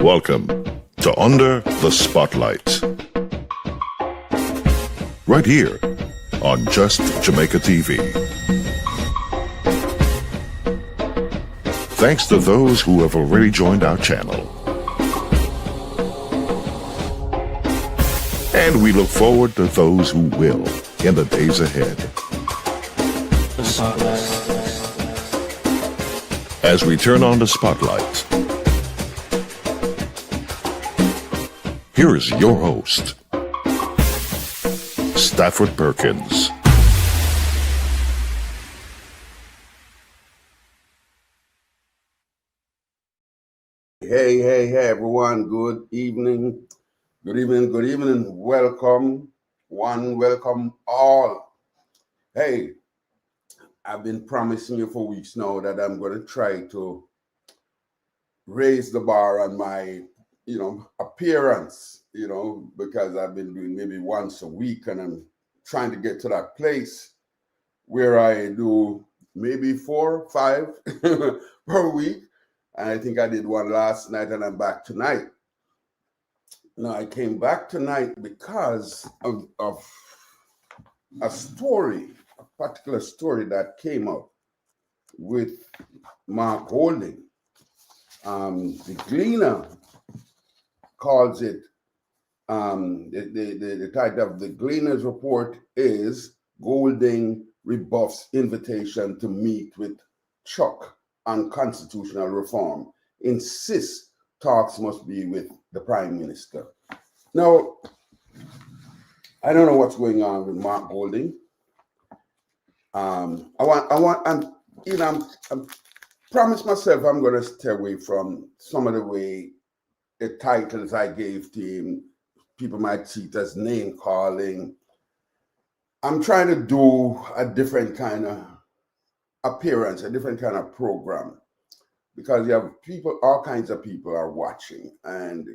Welcome to Under the Spotlight. Right here on Just Jamaica TV. Thanks to those who have already joined our channel. And we look forward to those who will in the days ahead. As we turn on the spotlight, here is your host, Stafford Perkins. Hey, everyone. Good evening. Welcome. Welcome all. Hey, I've been promising you for weeks now that I'm going to try to raise the bar on my, appearance, because I've been doing maybe once a week, and I'm trying to get to that place where I do maybe 4, 5 per week. And I think I did one last night, and I'm back tonight. Now, I came back tonight because of a particular story that came up with Mark Golding. The Gleaner calls it, the title of the Gleaner's report is Golding Rebuffs Invitation to Meet with Chuck on Constitutional Reform, insists talks must be with the Prime Minister. Now, I don't know what's going on with Mark Golding. I promised myself I'm going to stay away from some of the titles I gave to him. People might see it as name calling. I'm trying to do a different kind of appearance, a different kind of program, because you have people, all kinds of people are watching, and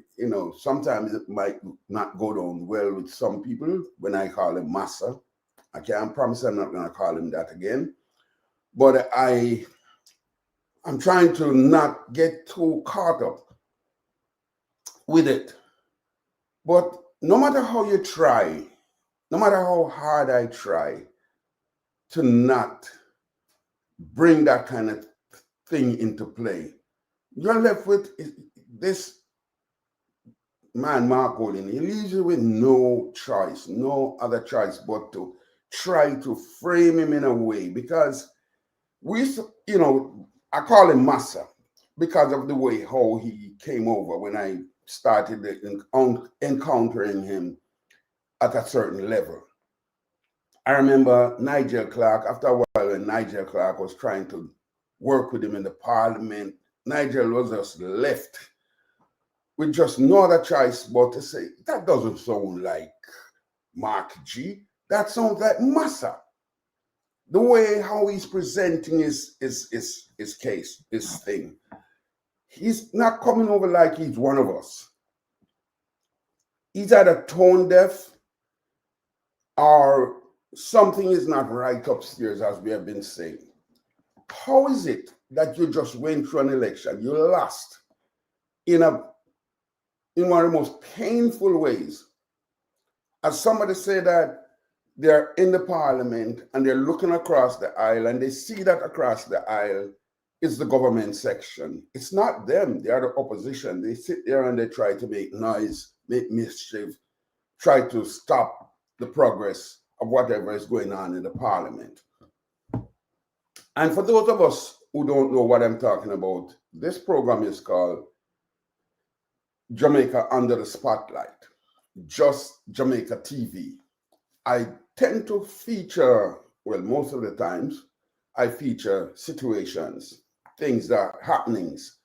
sometimes it might not go down well with some people when I call him Massa. I can't promise I'm not going to call him that again, but I'm trying to not get too caught up with it. But no matter how you try, no matter how hard I try to not bring that kind of thing into play, you're left with this man, Mark Golding. He leaves you with no other choice but to try to frame him in a way, because I call him Massa because of the way how he came over when I started encountering him at a certain level. I remember Nigel Clark, after a while when Nigel Clark was trying to work with him in the parliament, Nigel was just left with just no other choice but to say, that doesn't sound like Mark G. That sounds like Massa. The way how he's presenting his case, his thing. He's not coming over like he's one of us. He's either tone deaf or something is not right upstairs, as we have been saying. How is it that you just went through an election, you lost in one of the most painful ways? As somebody said that they're in the parliament and they're looking across the aisle and they see that across the aisle is the government section. It's not them, they are the opposition. They sit there and they try to make noise, make mischief, try to stop the progress of whatever is going on in the parliament. And for those of us who don't know what I'm talking about, this program is called Jamaica Under the Spotlight, Just Jamaica TV. I tend to feature, most of the times, I feature situations, things that are happenings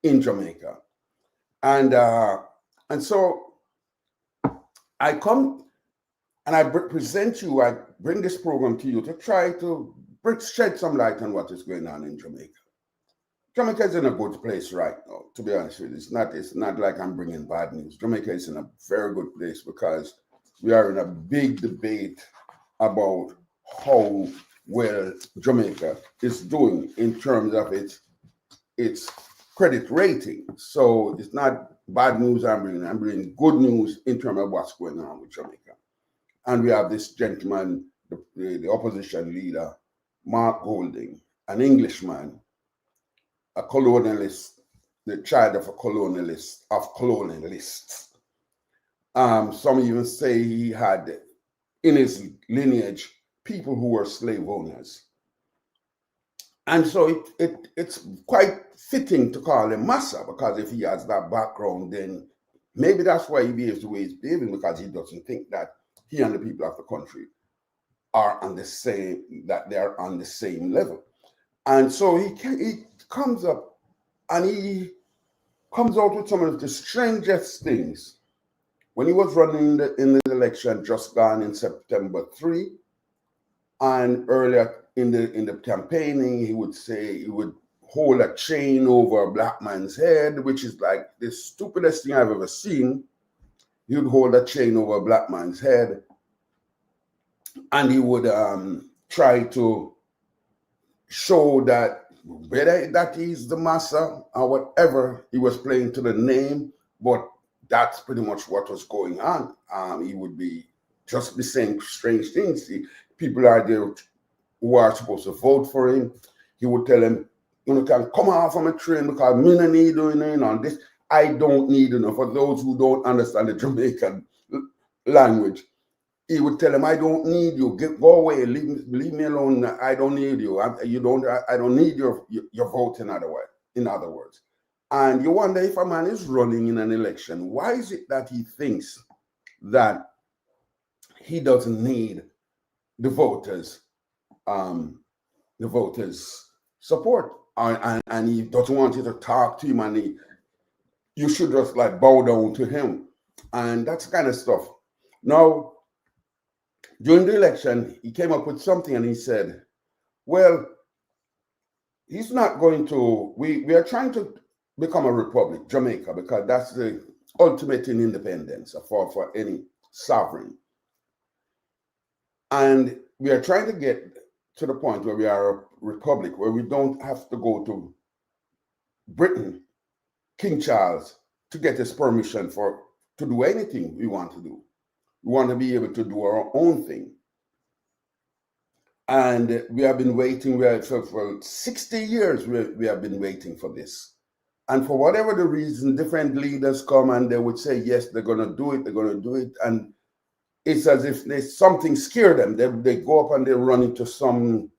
in Jamaica. And so I come and I present you, I bring this program to you to try to shed some light on what is going on in Jamaica. Jamaica is in a good place right now, to be honest with you. It's not like I'm bringing bad news. Jamaica is in a very good place because we are in a big debate about how well Jamaica is doing in terms of its credit rating. So it's not bad news I'm bringing good news in terms of what's going on with Jamaica. And we have this gentleman, the opposition leader, Mark Golding, an Englishman, a colonialist, the child of a colonialist, of colonialists. Some even say he had in his lineage people who were slave owners. And so it's quite fitting to call him Massa, because if he has that background, then maybe that's why he behaves the way he's behaving, because he doesn't think that he and the people of the country are on the same, that they're on the same level. And so he comes up and he comes out with some of the strangest things. When he was running in the election just gone in September 3, and earlier in the campaigning, he would say he would hold a chain over a black man's head, which is like the stupidest thing I've ever seen. He would hold a chain over a black man's head, and he would try to show that whether that he's the Massa or whatever, he was playing to the name, but that's pretty much what was going on. He would be just be saying strange things. People are there who are supposed to vote for him. He would tell them, you can come off from a train because me no need doing it on this. I don't need enough. For those who don't understand the Jamaican language, he would tell them, I don't need you. Go away. Leave me alone. I don't need you. I don't need your vote, in other words. And you wonder, if a man is running in an election, why is it that he thinks that he doesn't need the voters' support, and he doesn't want you to talk to him, and you should just like bow down to him, and that's the kind of stuff. Now, during the election, he came up with something, and he said, well, he's not going to, we are trying to become a republic, Jamaica, because that's the ultimate in independence for any sovereign. And we are trying to get to the point where we are a republic, where we don't have to go to Britain, King Charles, to get his permission to do anything we want to do. We want to be able to do our own thing. And we have been waiting, for 60 years, we have been waiting for this. And for whatever the reason, different leaders come and they would say, yes, they're going to do it. And it's as if something scared them. They go up and they run into some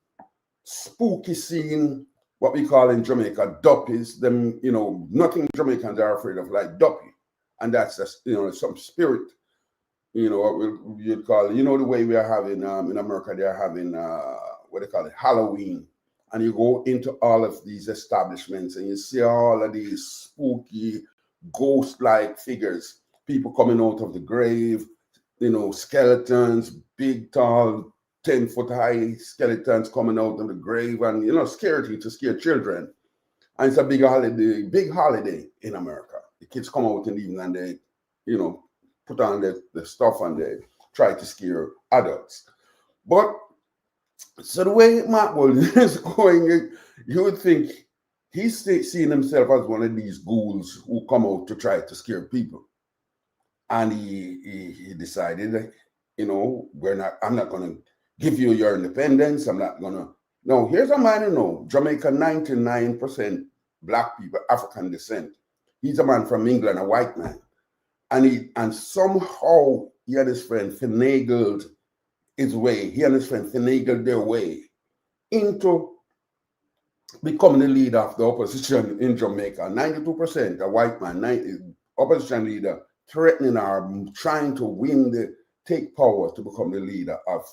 spooky scene, what we call in Jamaica, duppies. Nothing Jamaicans are afraid of, like duppy. And that's just, some spirit, what you'd call, the way we are having, in America, they are having, what they call it, Halloween. And you go into all of these establishments and you see all of these spooky, ghost-like figures, people coming out of the grave, skeletons, big, tall, 10-foot high skeletons coming out of the grave, and, scary to scare children. And it's a big holiday in America. The kids come out in the evening and they, put on the stuff and they try to scare adults. But, so the way Mark Golding is going, you would think he's seeing himself as one of these ghouls who come out to try to scare people. And he decided, I'm not going to give you your independence. I'm not going to. No, here's a man who knows Jamaica, 99% black people, African descent. He's a man from England, a white man. And somehow he and his friend finagled their way into becoming the leader of the opposition in Jamaica. 92%, a white man, opposition leader, threatening or trying to take power to become the leader of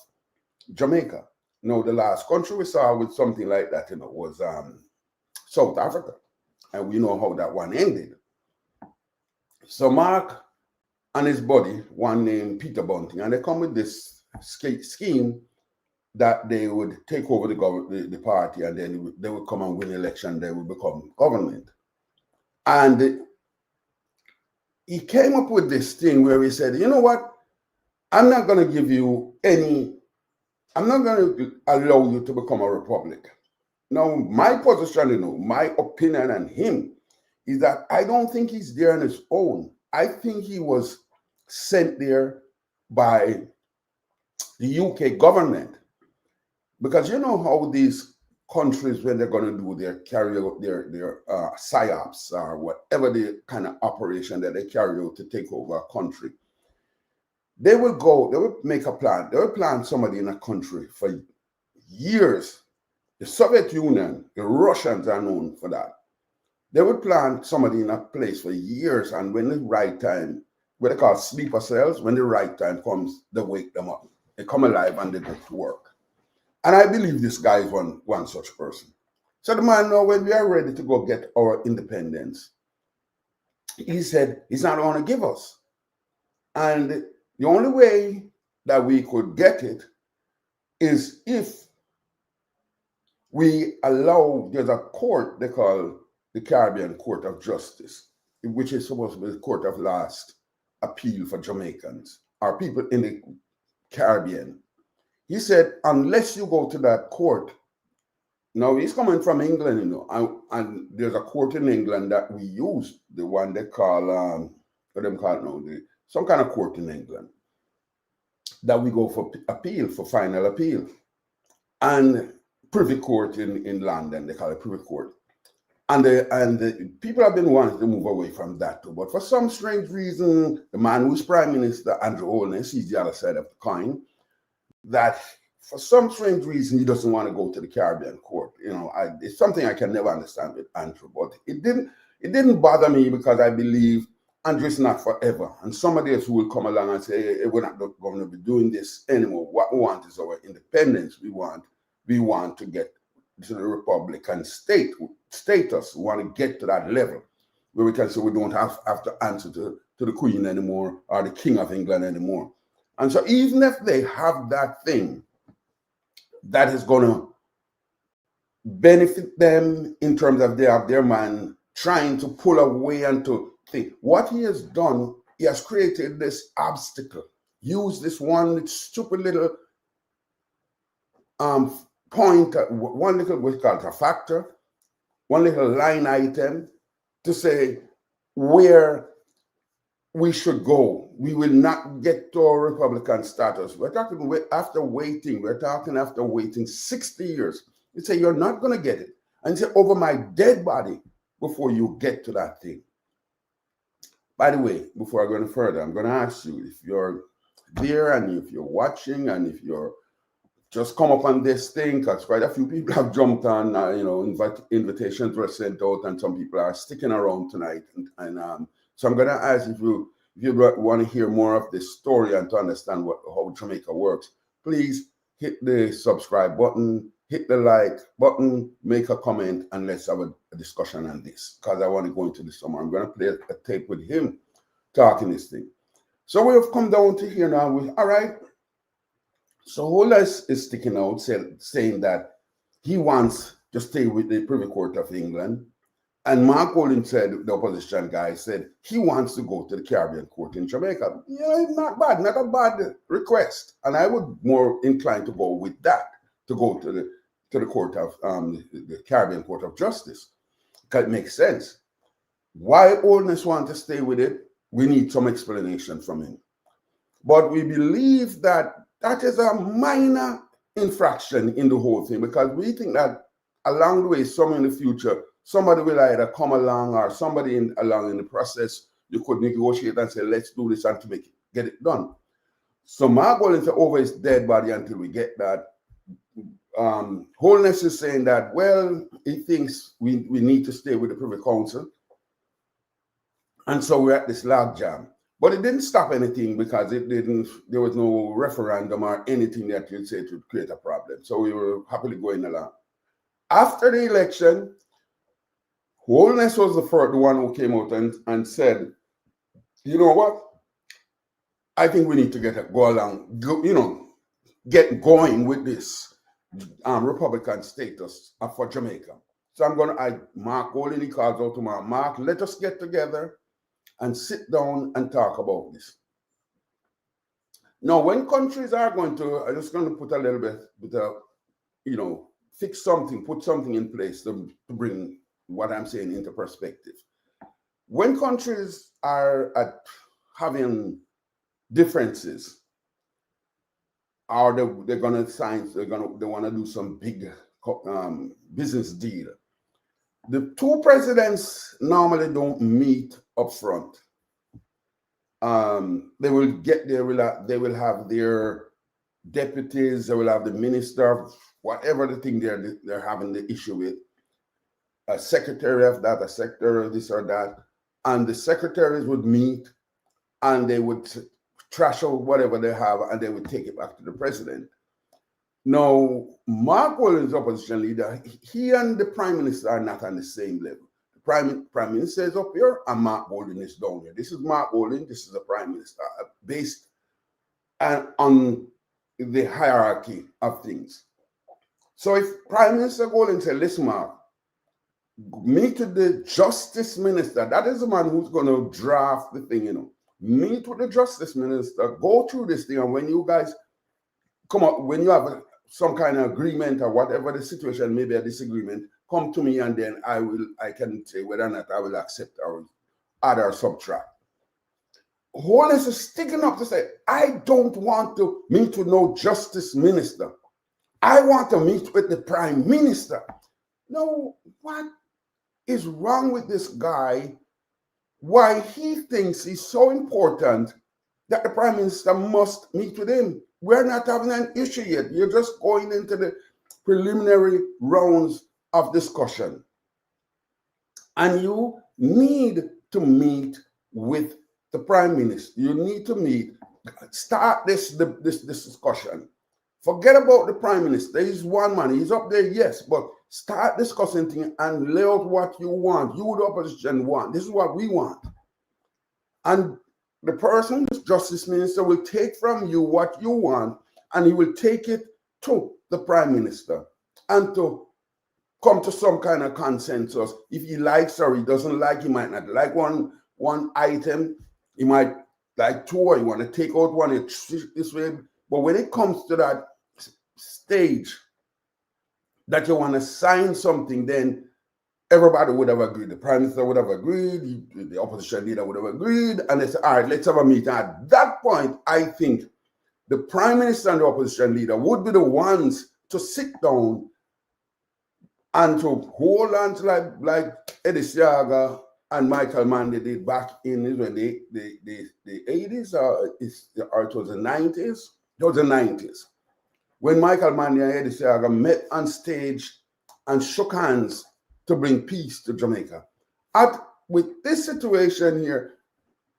Jamaica. The last country we saw with something like that, was South Africa. And we know how that one ended. So Mark and his buddy, one named Peter Bunting, and they come with this scheme that they would take over the party, and then they would come and win election, they would become government. And he came up with this thing where he said, you know what? I'm not going to allow you to become a republic. Now, my position, my opinion on him is that I don't think he's there on his own. I think he was sent there by the UK government, because you know how these countries, when they're going to do their carry out their psyops or whatever the kind of operation that they carry out to take over a country, they will make a plan. They will plan somebody in a country for years. The Soviet Union, the Russians are known for that. They would plant somebody in a place for years, and when the right time, what they call sleeper cells, when the right time comes, they wake them up. They come alive and they go to work. And I believe this guy is one such person. So the man, now when we are ready to go get our independence, he said he's not going to give us. And the only way that we could get it is if we allow, there's a court they call the Caribbean Court of Justice, which is supposed to be the court of last appeal for Jamaicans or people in the Caribbean. He said, unless you go to that court, now he's coming from England, you know, and there's a court in England that we use, the one they call, what them call it now, some kind of court in England, that we go for appeal, for final appeal. And Privy Court in London, they call it Privy Court. And the people have been wanting to move away from that too. But for some strange reason, the man who's Prime Minister, Andrew Holness, he's the other side of the coin, that for some strange reason he doesn't want to go to the Caribbean Court. You know, it's something I can never understand with Andrew, but it didn't bother me, because I believe Andrew's not forever, and somebody else who will come along and say, hey, we're not going to be doing this anymore. What we want is our independence. We want to get to the Republican status. We want to get to that level where we can say we don't have to answer to the Queen anymore or the King of England anymore. And so even if they have that thing that is going to benefit them in terms of they have their man trying to pull away and to think, what he has done, he has created this obstacle. Use this one stupid little point, one little, what's called a factor, one little line item to say where we should go. We will not get to our Republican status. We're talking after waiting 60 years. You say you're not going to get it. And you say, over my dead body before you get to that thing. By the way, before I go any further, I'm going to ask you, if you're there and if you're watching and if you're just come up on this thing, because quite a few people have jumped on, invitations were sent out and some people are sticking around tonight. So I'm going to ask if you want to hear more of this story and to understand how Jamaica works, please hit the subscribe button, hit the like button, make a comment, and let's have a discussion on this, because I want to go into this somewhere. I'm going to play a tape with him talking this thing. So we have come down to here now. All right. So Holness is sticking out, saying that he wants to stay with the Privy Court of England. And Mark Olin said, the opposition guy said, he wants to go to the Caribbean Court in Jamaica. Yeah, not a bad request. And I would more inclined to go with that, to go to the court of the Caribbean Court of Justice. Because it makes sense. Why Holness wants to stay with it, we need some explanation from him. But we believe that is a minor infraction in the whole thing, because we think that along the way, somewhere in the future, somebody will either come along or somebody along in the process, you could negotiate and say, let's do this and to get it done. So Mark Holness said, over his dead body until we get that. Holness is saying that, well, he thinks we need to stay with the Privy Council. And so we're at this logjam. But it didn't stop anything, because there was no referendum or anything that you'd say to create a problem. So we were happily going along. After the election, Holness was the one who came out and said, you know what? I think we need to get going with this Republican status for Jamaica. So Mark Olin, he calls out to Mark, let us get together and sit down and talk about this. Now, when countries are I'm just going to put a little bit, fix something, put something in place to bring what I'm saying into perspective. when countries are having differences, or they're gonna sign, they want to do some big business deal. The two presidents normally don't meet up front. They will get there. They will have their deputies. They will have the minister, whatever the thing they're having the issue with. A secretary of that, a secretary of this or that, and the secretaries would meet, and they would trash out whatever they have, and they would take it back to the president. Now, Mark Holness, opposition leader, he and the prime minister are not on the same level. The prime minister is up here, and Mark Holness is down here. This is Mark Holness, this is the prime minister, based on the hierarchy of things. So if Prime Minister Holness said, listen, Mark, meet with the justice minister, that is the man who's going to draft the thing, Meet with the justice minister, go through this thing, and when you guys come up, when you have some kind of agreement or whatever the situation, maybe a disagreement, come to me, and then I can say whether or not I will accept or add or subtract. Holness is sticking up to say, I don't want to meet with no justice minister. I want to meet with the prime minister. Now, what is wrong with this guy? Why he thinks he's so important that the prime minister must meet with him? We're not having an issue yet. You're just going into the preliminary rounds of discussion. And you need to meet with the prime minister. You need to meet, start this discussion. Forget about the prime minister. He's one man. He's up there, yes, but start discussing things and lay out what you want. You, the opposition, want. This is what we want. And the person, the justice minister, will take from you what you want, and he will take it to the prime minister and to come to some kind of consensus. If he likes or he doesn't like, he might not like one item. He might like two, or you want to take out one this way. But when it comes to that stage that you want to sign something, then everybody would have agreed. The prime minister would have agreed, the opposition leader would have agreed, and they said, all right, let's have a meeting. At that point, I think the prime minister and the opposition leader would be the ones to sit down and to hold on to like Eddie Siaga and Michael Manley did back in the 80s or it was the 90s. It was the 90s when Michael Manley and Eddie Siaga met on stage and shook hands to bring peace to Jamaica. With this situation here,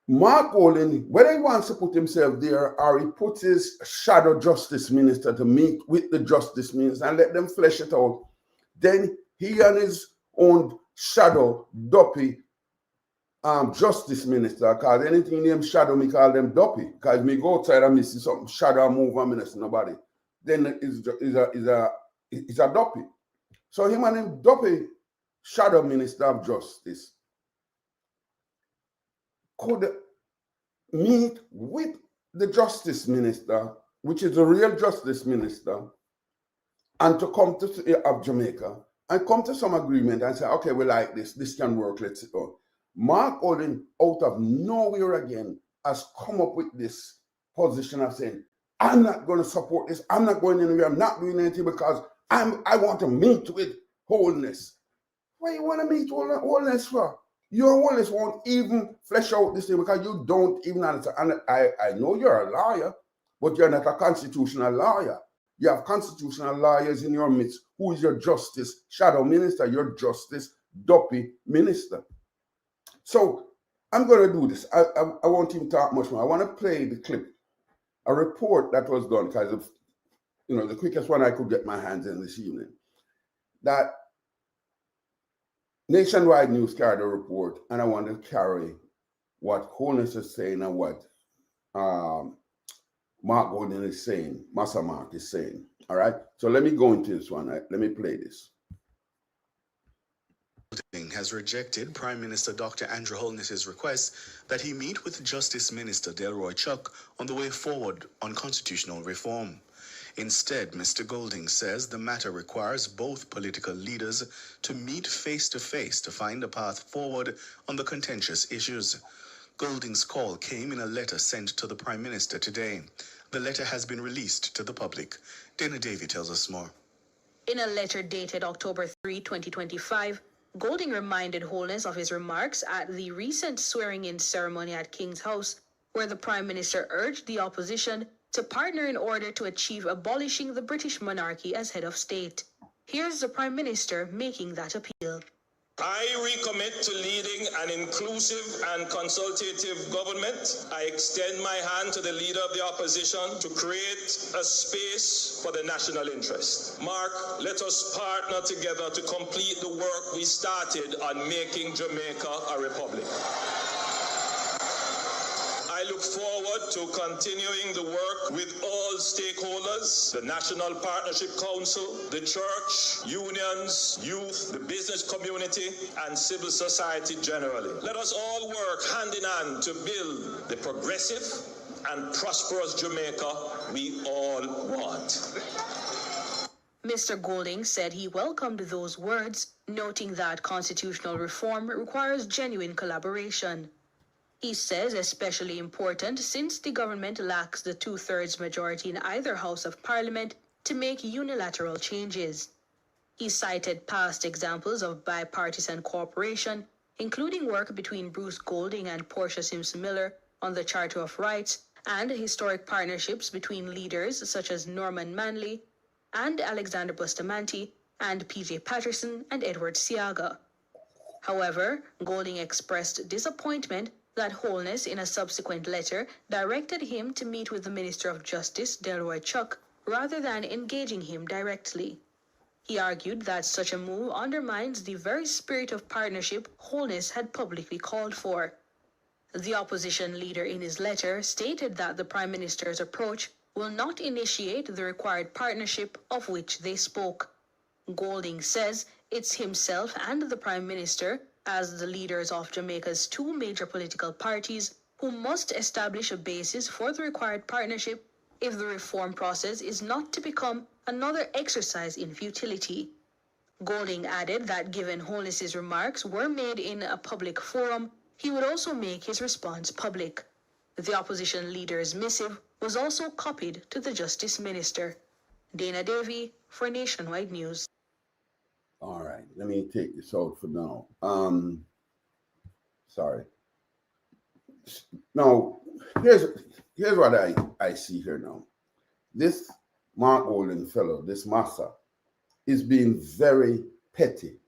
Mark Holness, whether he wants to put himself there or he puts his shadow justice minister to meet with the justice minister and let them flesh it out, then he and his own shadow duppy justice minister, because anything named shadow, me call them duppy, because me go outside and me see something shadow move and me see nobody, then it's a duppy. So him and him duppy shadow minister of justice could meet with the justice minister, which is the real justice minister, and to come to of Jamaica and come to some agreement and say, okay, we like this can work, let's go. Mark Holness, out of nowhere again, has come up with this position of saying, I'm not going to support this, I'm not going anywhere, I'm not doing anything because I want to meet with Holness. Why you want to meet Holness for? Your Holness won't even flesh out this thing because you don't even understand. And I know you're a lawyer, but you're not a constitutional lawyer. You have constitutional lawyers in your midst. Who is your justice shadow minister, your justice duppy minister? So I'm going to do this. I won't even talk much more. I want to play the clip, a report that was done because of, the quickest one I could get my hands in this evening. That Nationwide News carried a report, and I want to carry what Holness is saying and what Mark Holness is saying, Massa Mark is saying. All right. So let me go into this one. Let me play this. Has rejected Prime Minister Dr. Andrew Holness's request that he meet with Justice Minister Delroy Chuck on the way forward on constitutional reform. Instead, Mr. Golding says the matter requires both political leaders to meet face-to-face to find a path forward on the contentious issues. Golding's call came in a letter sent to the Prime Minister today. The letter has been released to the public. Dana Davy tells us more. In a letter dated October 3, 2025, Golding reminded Holness of his remarks at the recent swearing-in ceremony at King's House, where the Prime Minister urged the opposition to partner in order to achieve abolishing the British monarchy as head of state. Here's the Prime Minister making that appeal. I recommit to leading an inclusive and consultative government. I extend my hand to the leader of the opposition to create a space for the national interest. Mark, let us partner together to complete the work we started on making Jamaica a republic. I look forward to continuing the work with all stakeholders, the National Partnership Council, the church, unions, youth, the business community, and civil society generally. Let us all work hand in hand to build the progressive and prosperous Jamaica we all want. Mr. Golding said he welcomed those words, noting that constitutional reform requires genuine collaboration. He says especially important since the government lacks the two-thirds majority in either House of Parliament to make unilateral changes. He cited past examples of bipartisan cooperation, including work between Bruce Golding and Portia Simpson Miller on the Charter of Rights, and historic partnerships between leaders such as Norman Manley and Alexander Bustamante and P.J. Patterson and Edward Seaga. However, Golding expressed disappointment that Holness, in a subsequent letter, directed him to meet with the Minister of Justice, Delroy Chuck, rather than engaging him directly. He argued that such a move undermines the very spirit of partnership Holness had publicly called for. The opposition leader in his letter stated that the Prime Minister's approach will not initiate the required partnership of which they spoke. Golding says it's himself and the Prime Minister, as the leaders of Jamaica's two major political parties, who must establish a basis for the required partnership if the reform process is not to become another exercise in futility. Golding added that given Holness's remarks were made in a public forum, he would also make his response public. The opposition leader's missive was also copied to the Justice Minister. Dana Davy for Nationwide News. All right, let me take this out for now. Sorry. Now, here's what I see here now. This Mark Golding fellow, this massa, is being very petty.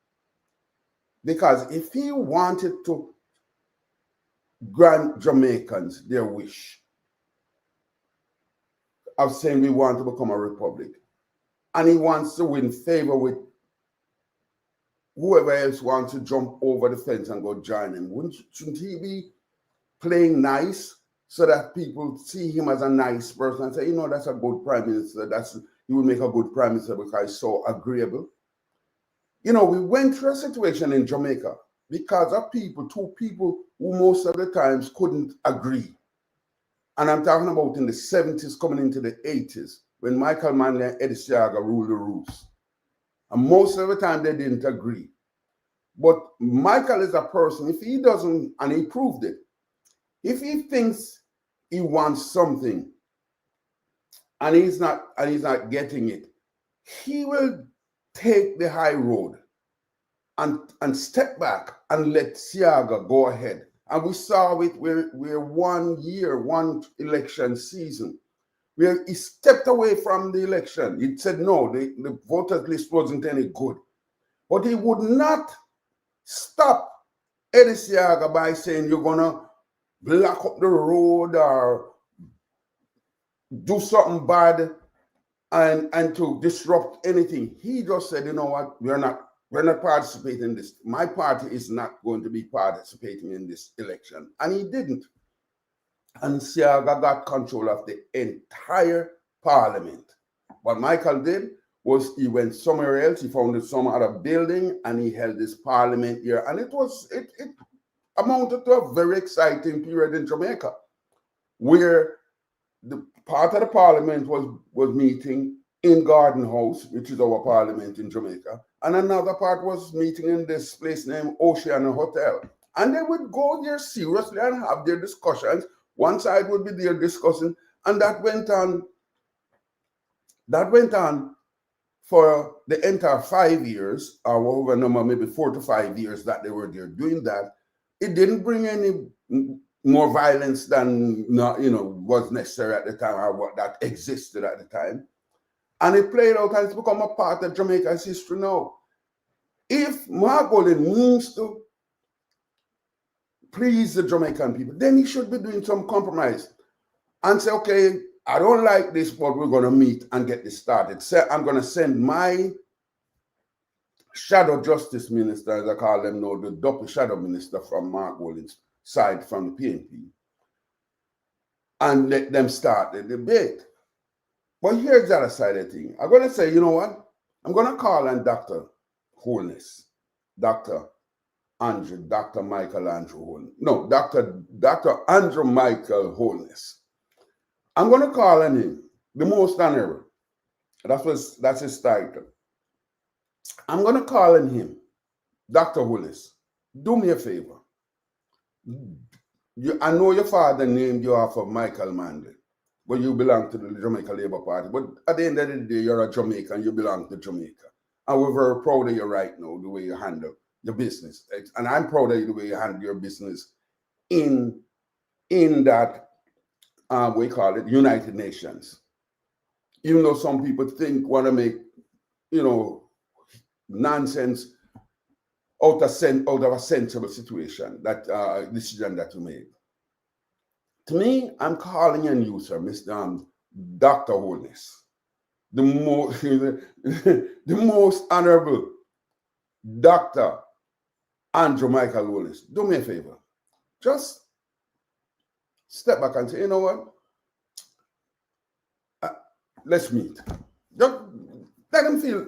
Because if he wanted to grant Jamaicans their wish of saying we want to become a republic, and he wants to win favor with whoever else wants to jump over the fence and go join him, shouldn't he be playing nice so that people see him as a nice person and say, you know, that's a good prime minister, he will make a good prime minister because he's so agreeable? You know, we went through a situation in Jamaica because of two people who most of the times couldn't agree. And I'm talking about in the 70s coming into the 80s when Michael Manley and Eddie Seaga ruled the roost. And most of the time they didn't agree. But Michael is a person, if he doesn't, and he proved it, if he thinks he wants something and he's not getting it, he will take the high road and step back and let Seaga go ahead. And we saw it where 1 year, one election season, where he stepped away from the election. He said, no, the voters list wasn't any good. But he would not stop Eddie Seaga by saying you're going to block up the road or do something bad and to disrupt anything. He just said, you know what, we're not participating in this. My party is not going to be participating in this election. And he didn't. And Seaga got control of the entire parliament. What Michael did was he went somewhere else, he founded some other building, and he held this parliament here. And it amounted to a very exciting period in Jamaica, where the part of the parliament was meeting in Garden House, which is our parliament in Jamaica, and another part was meeting in this place named Oceana Hotel. And they would go there seriously and have their discussions. One side would be there discussing, and that went on. That went on for the entire 5 years, or over number, maybe 4 to 5 years that they were there doing that. It didn't bring any more violence than was necessary at the time, or what that existed at the time. And it played out and it's become a part of Jamaica's history now. If Mark Golding means to please the Jamaican people, then he should be doing some compromise and say, okay, I don't like this, but we're going to meet and get this started. Say, I'm going to send my shadow justice minister, as I call them now, the double shadow minister from Mark Golding's side from the PNP, and let them start the debate. But here's the other side of the thing. I'm going to say, you know what? I'm going to call on Dr. Holness, Dr. Michael Andrew Holness. No, Dr. Andrew Michael Holness. I'm going to call on him, the most honorable. That's his title. I'm going to call on him, Dr. Holness. Do me a favor. I know your father named you after Michael Manley, but you belong to the Jamaica Labour Party. But at the end of the day, you're a Jamaican, you belong to Jamaica. And we're very proud of you right now, the way you handle your business. And I'm proud of you the way you handle your business in that, we call it United Nations. Even though some people want to make, nonsense out of a sensible situation, that decision that you made. To me, I'm calling on you, sir, Mr. Dr. Holness, the most honorable Dr. Andrew Michael Holness. Do me a favor. Just step back and say, you know what? Let's meet. Just let him feel,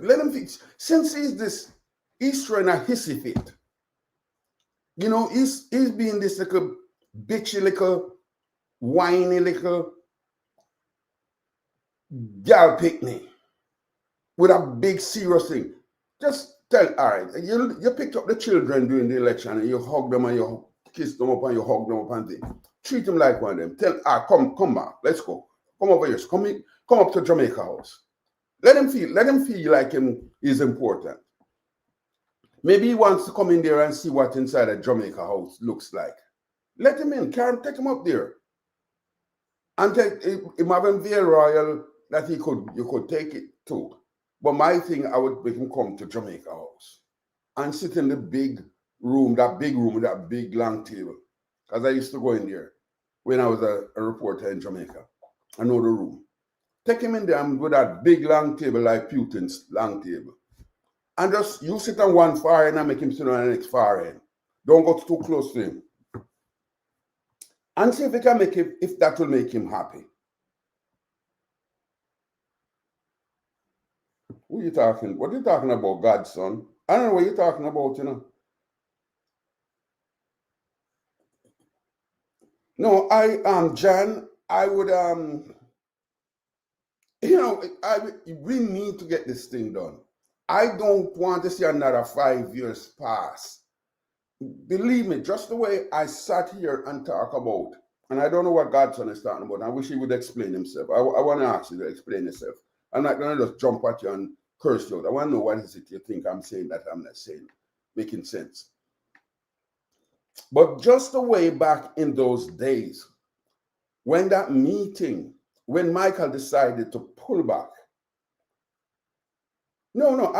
since he's throwing a hissy fit. He's being this little bitchy, little whiny, little gal picnic with a big serious thing. Just tell, all right, you picked up the children during the election and you hug them and you kiss them up and you hug them up and they treat them like one of them. Tell, come back, let's go. Come over here, come up to Jamaica House. Let him feel like he's important. Maybe he wants to come in there and see what inside a Jamaica House looks like. Let him in, take him up there. And him having very royal that you could take it to. But my thing, I would make him come to Jamaica House and sit in the big room, that big room with that big long table. Because I used to go in there when I was a reporter in Jamaica. I know the room. Take him in there and with that big long table like Putin's long table. And just you sit on one far end and make him sit on the next far end. Don't go too close to him. And see if we can make it, if that will make him happy. Who are you talking? What are you talking about, Godson? I don't know what you're talking about, No, John, I would we need to get this thing done. I don't want to see another 5 years pass. Believe me, just the way I sat here and talk about, and I don't know what Godson is talking about. I wish he would explain himself. I want to ask you to explain yourself. I'm not going to just jump at you and curse you out. I want to know what is it you think I'm saying that I'm not saying, making sense. But just the way back in those days, when that meeting, when Michael decided to pull back. No,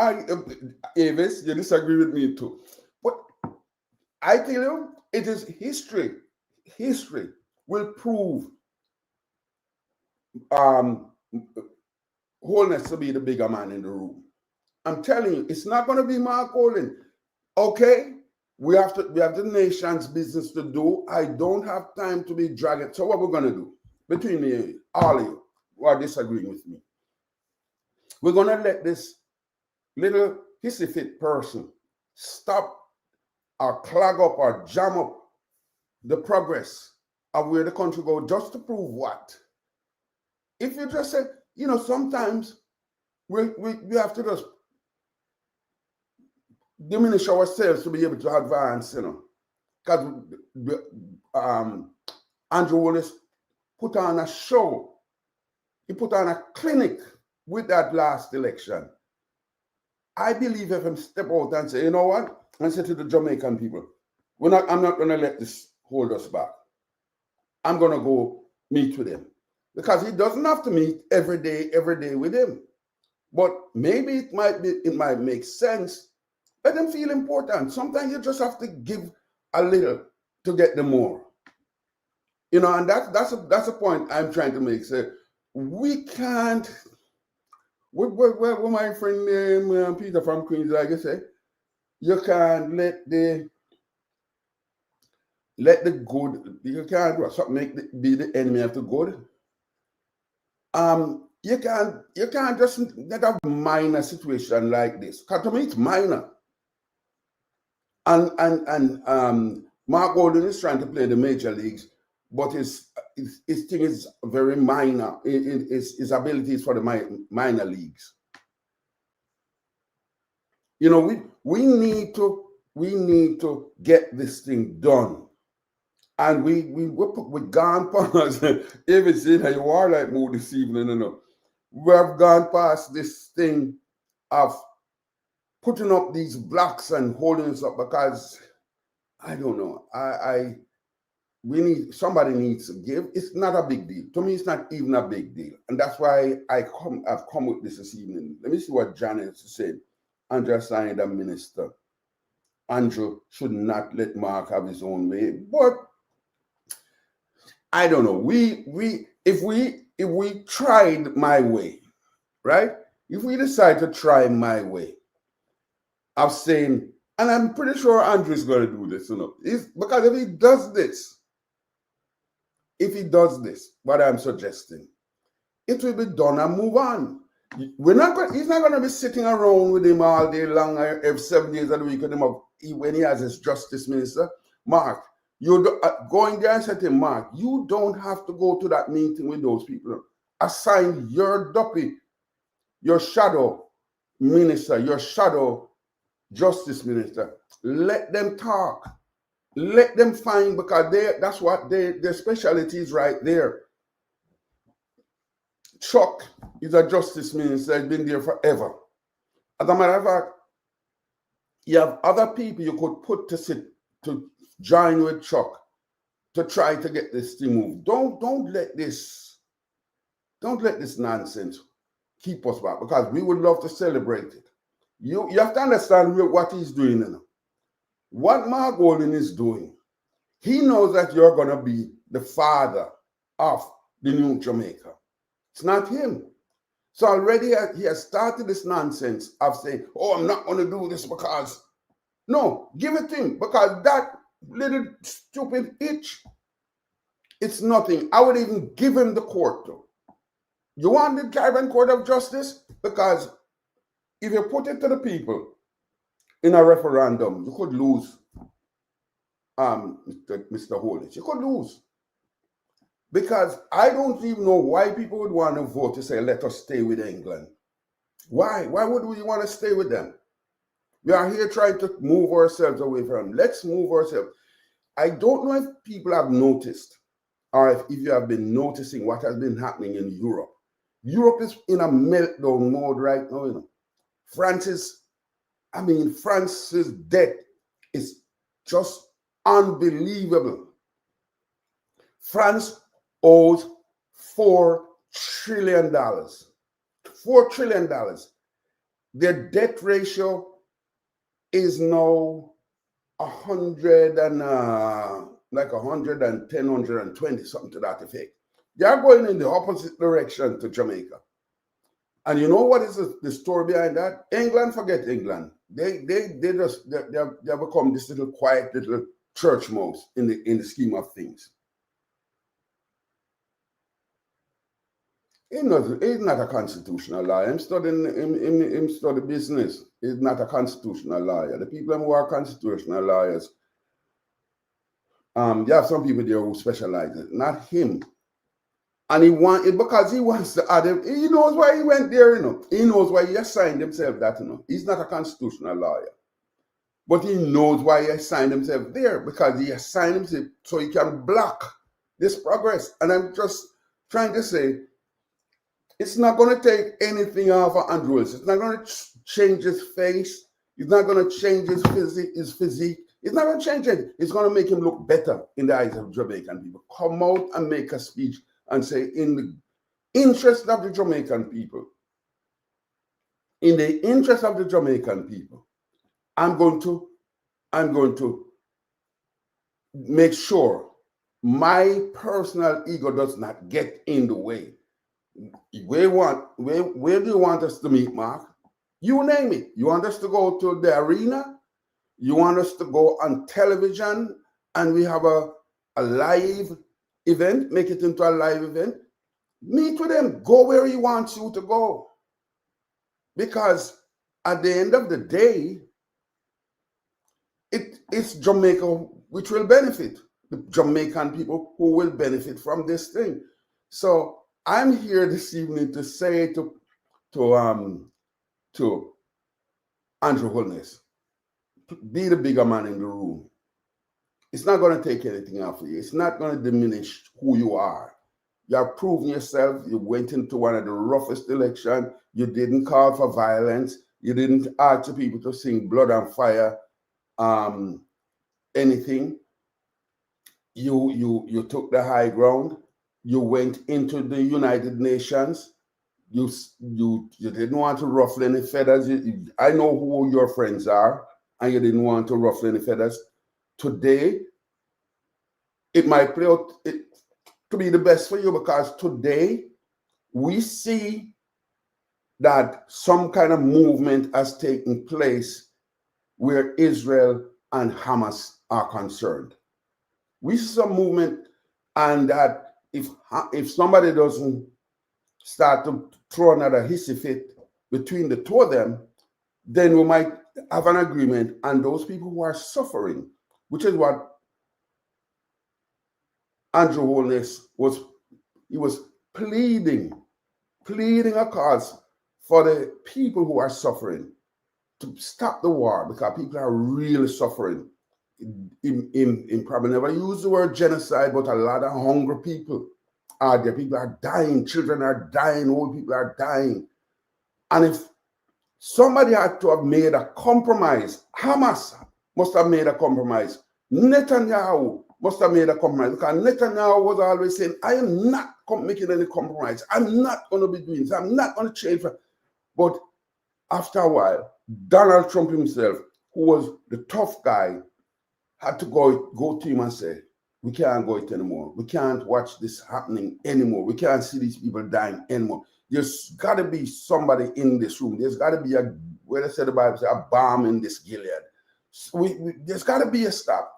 Avis, you disagree with me too. But I tell you, it is history. History will prove Holness to be the bigger man in the room. I'm telling you, it's not going to be Mark Golding. Okay, we have the nation's business to do. I don't have time to be dragging. So what we're going to do between me and you, all of you who are disagreeing with me, we're going to let this little hissy fit person stop or clog up or jam up the progress of where the country goes, just to prove what? if you just say, sometimes we have to just diminish ourselves to be able to advance, because Andrew Holness put on a show. He put on a clinic with that last election. I believe if him step out and say, you know what? And say to the Jamaican people, I'm not going to let this hold us back. I'm going to go meet with him. Because he doesn't have to meet every day with him. But maybe it might make sense. Let them feel important. Sometimes you just have to give a little to get the more. And that's a point I'm trying to make. So we can't. What my friend Peter from Queens, like I say, you can't let the good. You can't do something be the enemy of the good. You can't just let a minor situation like this. Because to me, it's minor. And Mark Golden is trying to play the major leagues, but his thing is very minor. His abilities for the minor leagues. We need to get this thing done. And we gone past. If it's in a warlike mood this evening, we have gone past this thing of putting up these blocks and holding us up, because I don't know. Somebody needs to give. It's not a big deal. To me, it's not even a big deal. And that's why I've come with this evening. Let me see what Janet said. Andrew signed a minister. Andrew should not let Mark have his own way. But I don't know. If we tried my way, right? If we decide to try my way of saying, and I'm pretty sure Andrew's going to do this, because if he does this, what I'm suggesting, it will be done and move on. He's not going to be sitting around with him all day long, every 7 days of the week with him when he has his justice minister. Mark, you going there and say to him, Mark, you don't have to go to that meeting with those people. Assign your duppy, your shadow minister, your shadow justice minister. Let them talk. Let them find, because that's what their specialty is right there. Chuck is a justice minister, has been there forever. As a matter of fact, you have other people you could put to join with Chuck to try to get this thing moved. Don't let this nonsense keep us back, because we would love to celebrate it. You have to understand what he's doing now. What Mark Golden is doing, he knows that you're going to be the father of the new Jamaica. It's not him. So already he has started this nonsense of saying, oh, I'm not going to do this because... No, give it to him, because that little stupid itch, it's nothing. I would even give him the court, though. You want the Caribbean Court of Justice? Because if you put it to the people in a referendum, you could lose, Mr. Holness. You could lose. Because I don't even know why people would want to vote to say, let us stay with England. Why? Why would we want to stay with them? We are here trying to move ourselves away from them. Let's move ourselves. I don't know if people have noticed, or if you have been noticing what has been happening in Europe. Europe is in a meltdown mode right now. France's debt is just unbelievable. France owes $4 trillion. $4 trillion. Their debt ratio is now 110, 120, something to that effect. They are going in the opposite direction to Jamaica. And you know what is the story behind that? England, forget England. They have become this little quiet little church mouse in the scheme of things. He's not a constitutional lawyer. I'm studying him study business. He's not a constitutional lawyer. The people who are constitutional lawyers, you have some people there who specialize in it. Not him. And he wanted, because he wants to add him. He knows why he went there, you know. He knows why he assigned himself that, you know. He's not a constitutional lawyer. But he knows why he assigned himself there, because he assigned himself so he can block this progress. And I'm just trying to say, it's not going to take anything off of Andrew Wilson. It's not going to change his face. It's not going to change his physique. It's not going to change it. It's going to make him look better in the eyes of Jamaican people. Come out and make a speech and say, in the interest of the Jamaican people, in the interest of the Jamaican people, I'm going to make sure my personal ego does not get in the way. Where do you want us to meet, Mark? You name it. You want us to go to the arena? You want us to go on television and we have a live event, make it into a live event? Meet with them. Go where he wants you to go. Because at the end of the day, it's Jamaica which will benefit. The Jamaican people who will benefit from this thing. So I'm here this evening to say to Andrew Holness, be the bigger man in the room. It's not going to take anything off of you. It's not going to diminish who you are. You have proven yourself. You went into one of the roughest elections. You didn't call for violence. You didn't ask the people to sing blood and fire, anything. You took the high ground. You went into the United Nations. You didn't want to ruffle any feathers. I know who your friends are, and you didn't want to ruffle any feathers. Today, it might play out to be the best for you, because today we see that some kind of movement has taken place where Israel and Hamas are concerned. We see some movement, and that if somebody doesn't start to throw another hissy fit between the two of them, then we might have an agreement. And those people who are suffering, which is what Andrew Holness was pleading a cause for the people who are suffering to stop the war, because people are really suffering. In probably never use the word genocide, but a lot of hungry people are there. People are dying, children are dying, old people are dying. And if somebody had to have made a compromise, Hamas must have made a compromise. Netanyahu must have made a compromise, because Netanyahu was always saying, I am not making any compromise. I'm not going to be doing this. I'm not going to change. But after a while, Donald Trump himself, who was the tough guy, had to go to him and say, we can't go it anymore. We can't watch this happening anymore. We can't see these people dying anymore. There's got to be somebody in this room. There's got to be where they say the Bible says, a bomb in this Gilead. There's got to be a stop.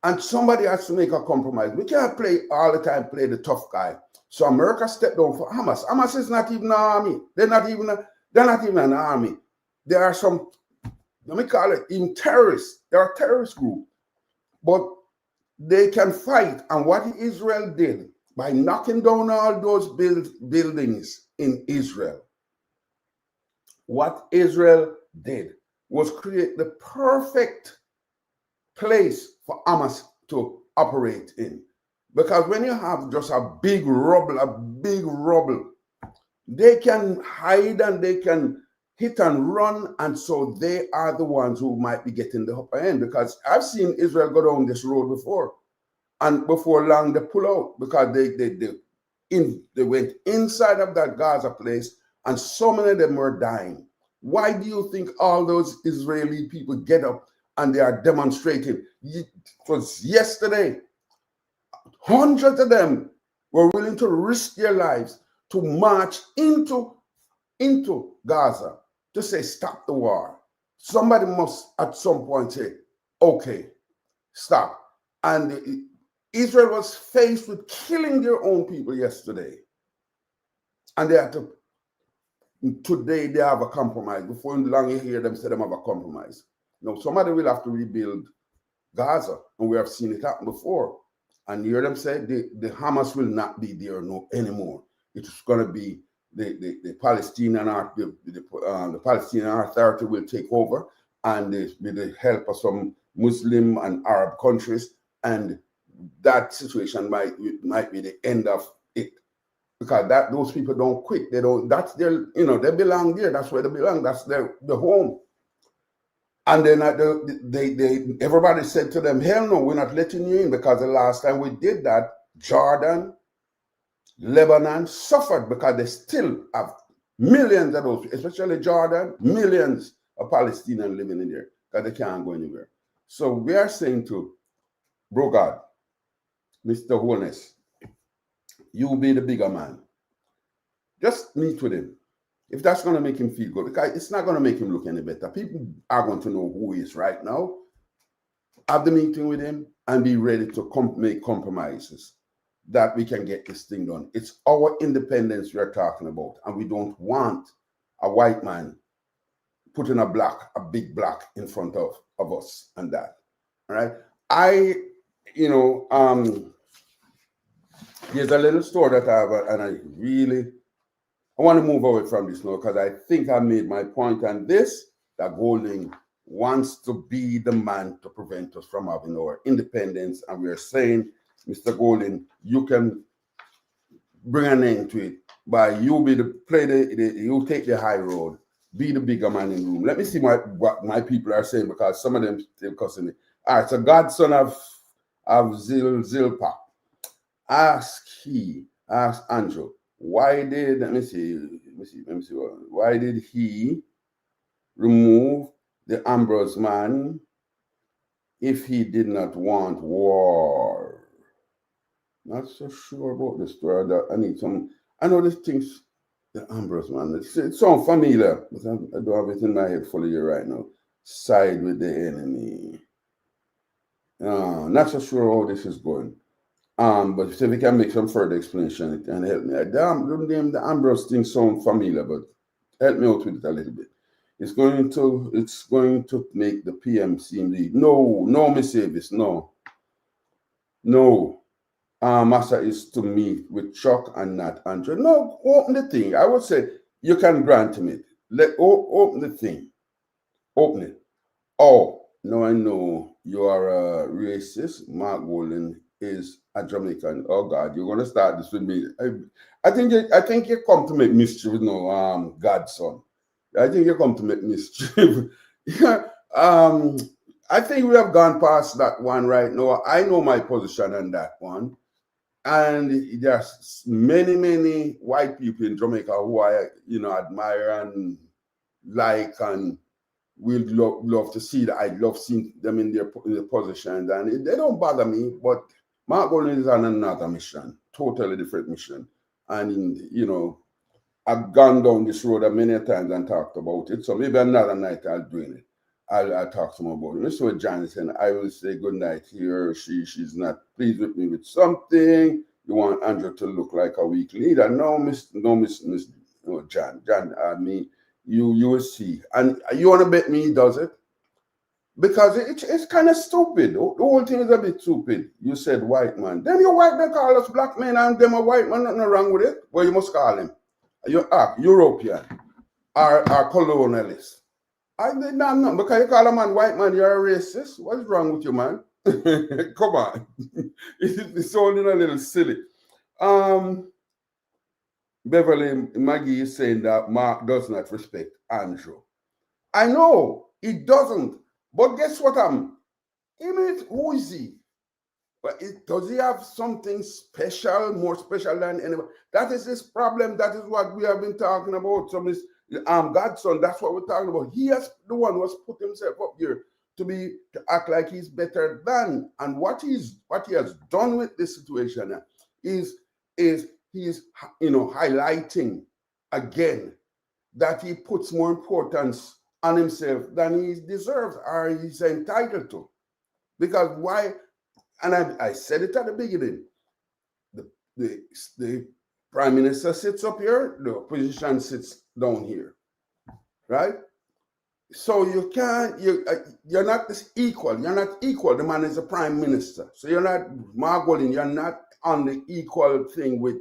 And somebody has to make a compromise. We can't all the time play the tough guy. So America stepped down for Hamas. Hamas is not even an army. They're not even an army. There are some, let me call it, even terrorists. They're a terrorist group. But they can fight. And what Israel did by knocking down all those buildings in Israel, what Israel did was create the perfect place for Hamas to operate in. Because when you have just a big rubble, they can hide and they can hit and run, and so they are the ones who might be getting the upper end. Because I've seen Israel go down this road before, and before long they pull out, because they went inside of that Gaza place, and so many of them were dying. Why do you think all those Israeli people get up and they are demonstrating? It was yesterday. Hundreds of them were willing to risk their lives to march into Gaza to say, stop the war. Somebody must at some point say, okay, stop. And Israel was faced with killing their own people yesterday. And they had to, today they have a compromise. Before long you hear them say they have a compromise. No, somebody will have to rebuild Gaza, and we have seen it happen before. And you hear them say the Hamas will not be there anymore. It's going to be the Palestinian the Palestinian Authority will take over, and with the help of some Muslim and Arab countries, and that situation might be the end of it, because those people don't quit. They don't. That's their, they belong there. That's where they belong. That's their home. And then everybody said to them, hell no, we're not letting you in, because the last time we did that, Jordan, Lebanon suffered because they still have millions of those, especially Jordan, millions of Palestinians living in there because they can't go anywhere. So we are saying to Bro God, Mr. Holness, you be the bigger man. Just meet with him. If that's going to make him feel good, because it's not going to make him look any better. People are going to know who he is right now. Have the meeting with him and be ready to make compromises that we can get this thing done. It's our independence we are talking about, and we don't want a white man putting a big block in front of us and that. All right. There's a little story that I have, and I want to move away from this now, because I think I made my point on this, that Golding wants to be the man to prevent us from having our independence. And we are saying, Mr. Golding, you can bring an end to it by you you take the high road, be the bigger man in the room. Let me see what my people are saying, because some of them still cussing me. All right, so godson of Zilpa, ask Andrew, why did why did he remove the Ambrose man if he did not want war? Not so sure about the story. I know these things, the Ambrose man. It sounds familiar, but I don't have it in my head fully right now. Side with the enemy. Not so sure how this is going. But if we can make some further explanation, it can help me. The Ambrose thing sounds familiar, but help me out with it a little bit. It's going to make the PM seem no, Miss Davis, no. Massa is to meet with Chuck and not Andrew. No, open the thing. I would say you can grant him it. Open the thing. Open it. Oh, no, I know you are a racist. Mark Golding is a Jamaican. Oh God, you're gonna start this with me. I think you come to make mischief, godson. I think you come to make mischief. I think we have gone past that one right now. I know my position on that one. And there's many white people in Jamaica who I admire and like, and will love to see that. I love seeing them in their positions, and they don't bother me. But Mark Golding is on another mission, totally different mission. And I've gone down this road many times and talked about it. So maybe another night I'll do it. I'll talk to him about it. Mr. Jonathan, I will say good night here. She's not pleased with me with something. You want Andrew to look like a weak leader? No, John. You will see. And you want to bet me he does it? Because it's kind of stupid. The whole thing is a bit stupid. You said white man. Then you white man call us black men and them a white man, nothing wrong with it. Well, you must call him. You're European or colonialist. I'm not, because you call a man white man, you're a racist. What's wrong with you, man? Come on. It's sounding a little silly. Beverly Maggie is saying that Mark does not respect Andrew. I know he doesn't. But guess what? Who is he? But does he have something special, more special than anybody? That is his problem. That is what we have been talking about. So godson, that's what we're talking about. He has the one who has put himself up here to act like he's better than. And what he has done with this situation is he's highlighting again that he puts more importance on himself than he deserves or he's entitled to. Because why? And I said it at the beginning. The prime minister sits up here, the opposition sits down here, right? So you can't, you're not this equal. You're not equal. The man is a prime minister. So you're not, Mark Golding, you're not on the equal thing with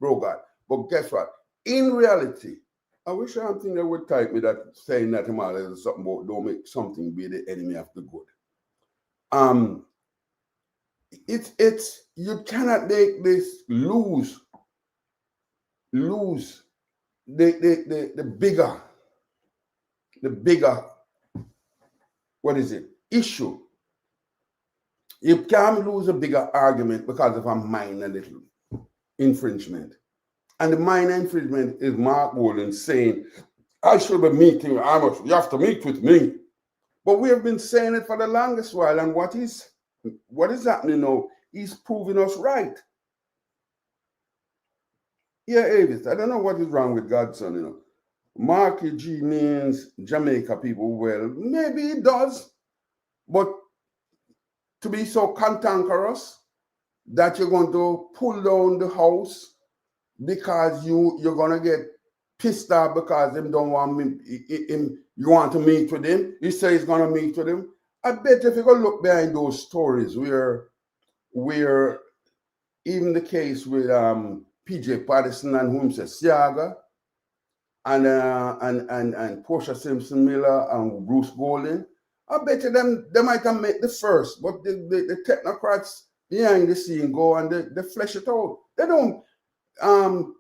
Brogard. But guess what? In reality, I wish I think they would type me that saying that tomorrow is something about don't make something be the enemy of the good. It's you cannot make this lose the bigger what is it issue. You can't lose a bigger argument because of a minor little infringement. And the minor infringement is Mark Golding saying, I should be meeting, you have to meet with me. But we have been saying it for the longest while, and what is happening now? He's proving us right. Yeah, Avis, I don't know what is wrong with Godson, you know. Marky G means Jamaica people. Well, maybe it does, but to be so cantankerous that you're going to pull down the house because you're going to get pissed off because him don't want him, you want to meet with him. He says he's going to meet with him. I bet if you go look behind those stories where even the case with PJ Patterson and whom says Siaga and Portia Simpson Miller and Bruce Golding, I bet you they might have made the first, but the technocrats behind the scene go and they flesh it out. They don't.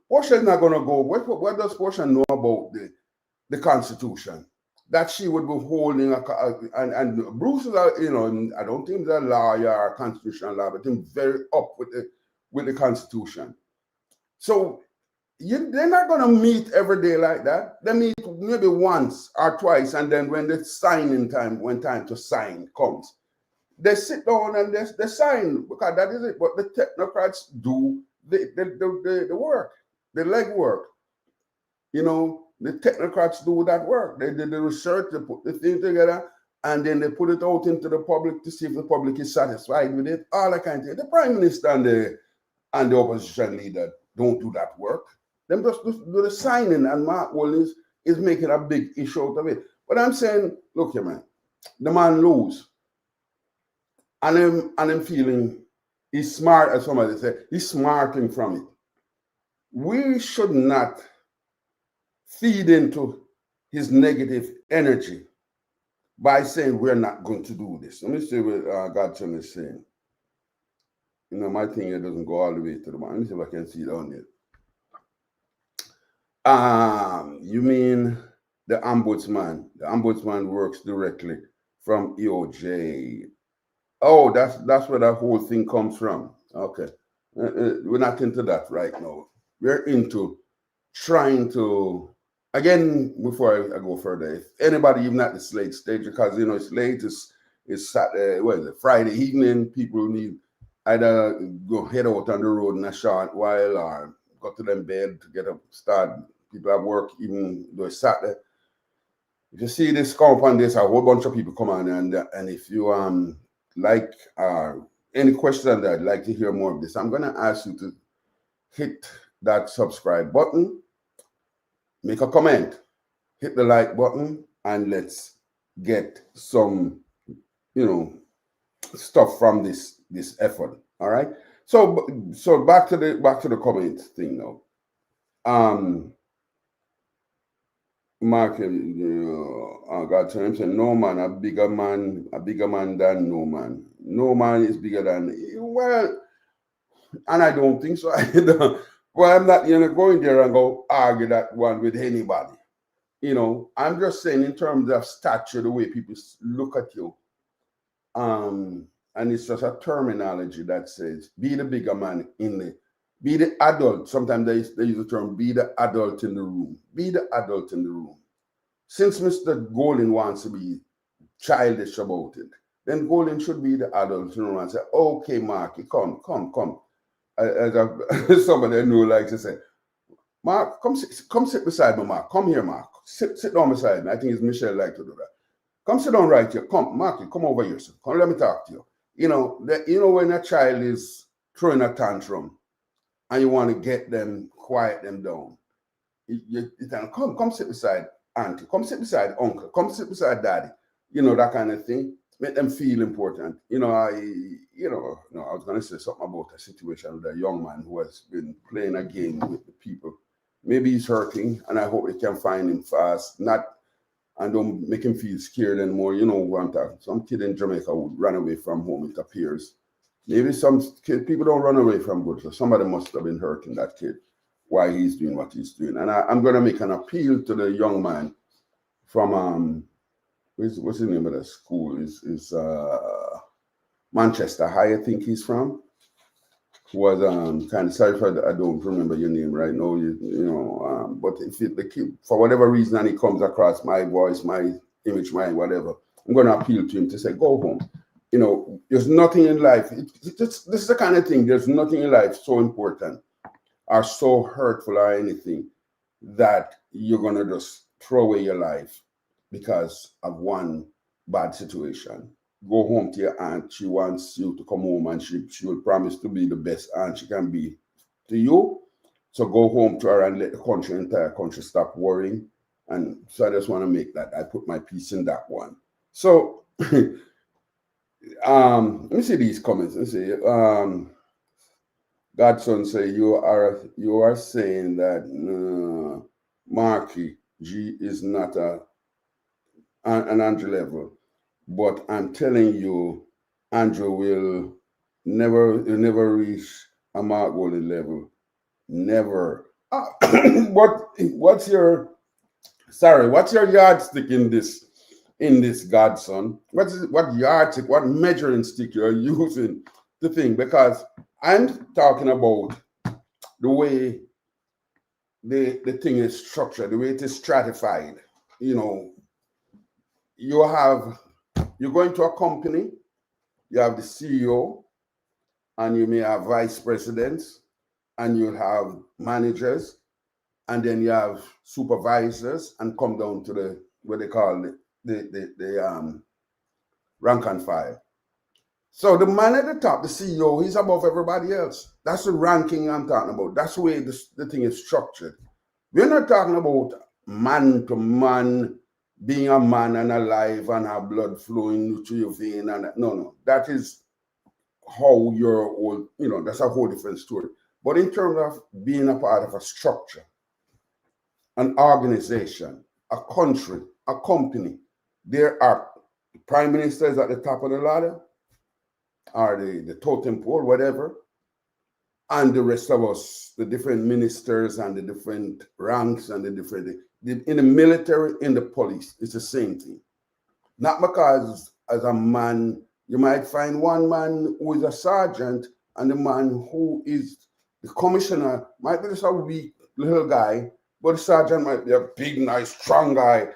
Portia's not going to go. What does Portia know about the Constitution? That she would be holding and Bruce is I don't think he's a lawyer or constitutional lawyer, but he's very up with the Constitution. So they're not going to meet every day like that. They meet maybe once or twice, and then when the signing time, when time to sign comes, they sit down and they sign because that is it. But the technocrats do the work, the legwork. You know, the technocrats do that work. They did the research, they put the thing together, and then they put it out into the public to see if the public is satisfied with it. All that kind of thing. The prime minister and the opposition leader don't do that work. Them just do the signing, and Mark Golding is making a big issue out of it. But I'm saying, look here, man, the man lose. And I'm feeling he's smart, as somebody said, he's smarting from it. We should not feed into his negative energy by saying we're not going to do this. Let me see what Godson is saying. You know, my thing here doesn't go all the way to the bottom. Let me see if I can see it on there. You mean the ombudsman? The ombudsman works directly from EOJ. Oh, that's where that whole thing comes from. Okay, we're not into that right now. We're into trying to, again, before I go further, if anybody even at this late stage, because you know it's late, it's Saturday, what is it, Friday evening, people need either go head out on the road in a short while or go to them bed to get up, start. People at work, even though it's Saturday. If you see this come up on this, a whole bunch of people come on, and if you like any questions on that, I'd like to hear more of this. I'm going to ask you to hit that subscribe button, make a comment, hit the like button, and let's get some, stuff from this effort. All right. So back to the comment thing now. Mark, God to him saying, no man, a bigger man than no man. No man is bigger than, well, and I don't think so either. Well, I'm not going there and go argue that one with anybody. I'm just saying in terms of stature, the way people look at you. And it's just a terminology that says, be the bigger man be the adult. Sometimes they use the term, be the adult in the room. Be the adult in the room. Since Mr. Golding wants to be childish about it, then Golding should be the adult in the room and say, okay, Marky, come. As somebody I know likes to say, Mark, come sit beside me, Mark. Come here, Mark. Sit down beside me. I think it's Michelle like to do that. Come sit down right here. Come, Marky, come over here, sir. Come, let me talk to you. When a child is throwing a tantrum, and you want to get them, quiet them down. You tell them, come sit beside. auntie. Come sit beside uncle. Come sit beside daddy. You know, that kind of thing. Make them feel important. You know, I was going to say something about a situation with a young man who has been playing a game with the people. Maybe he's hurting, and I hope they can find him fast. And don't make him feel scared anymore. You know what I'm talking. Some kid in Jamaica would run away from home, it appears. Maybe some people don't run away from good. So somebody must have been hurting that kid while he's doing what he's doing. And I'm going to make an appeal to the young man from, what's the name of the school? Is Manchester High, I think he's from. Was kind of sorry for I don't remember your name right now. But if the kid, for whatever reason, and he comes across my voice, my image, my whatever, I'm going to appeal to him to say, go home. You know, there's nothing in life. This is the kind of thing. There's nothing in life so important or so hurtful or anything that you're going to just throw away your life because of one bad situation. Go home to your aunt. She wants you to come home, and she will promise to be the best aunt she can be to you. So go home to her and let the entire country stop worrying. And so I just want to make that. I put my piece in that one. So let me see these comments. Let's see. Godson say you are saying that Marky G is not an Andrew level. But I'm telling you, Andrew will never reach a Mark Golden level. Never. What's your yardstick in this, Godson? What yardstick, what measuring stick you're using to think? Because I'm talking about the way the thing is structured, the way it is stratified. You know, you're going to a company, you have the CEO, and you may have vice presidents, and you have managers, and then you have supervisors, and come down to what they call the rank and file. So the man at the top, the CEO, he's above everybody else. That's the ranking I'm talking about. That's the way the thing is structured. We're not talking about man to man, being a man and alive and have blood flowing through your vein. And no, that is how you're all, that's a whole different story. But in terms of being a part of a structure, an organization, a country, a company, there are prime ministers at the top of the ladder, or the totem pole, whatever, and the rest of us, the different ministers and the different ranks and the different, in the military, in the police, it's the same thing. Not because as a man, you might find one man who is a sergeant and the man who is the commissioner might be just a weak little guy, but the sergeant might be a big, nice, strong guy.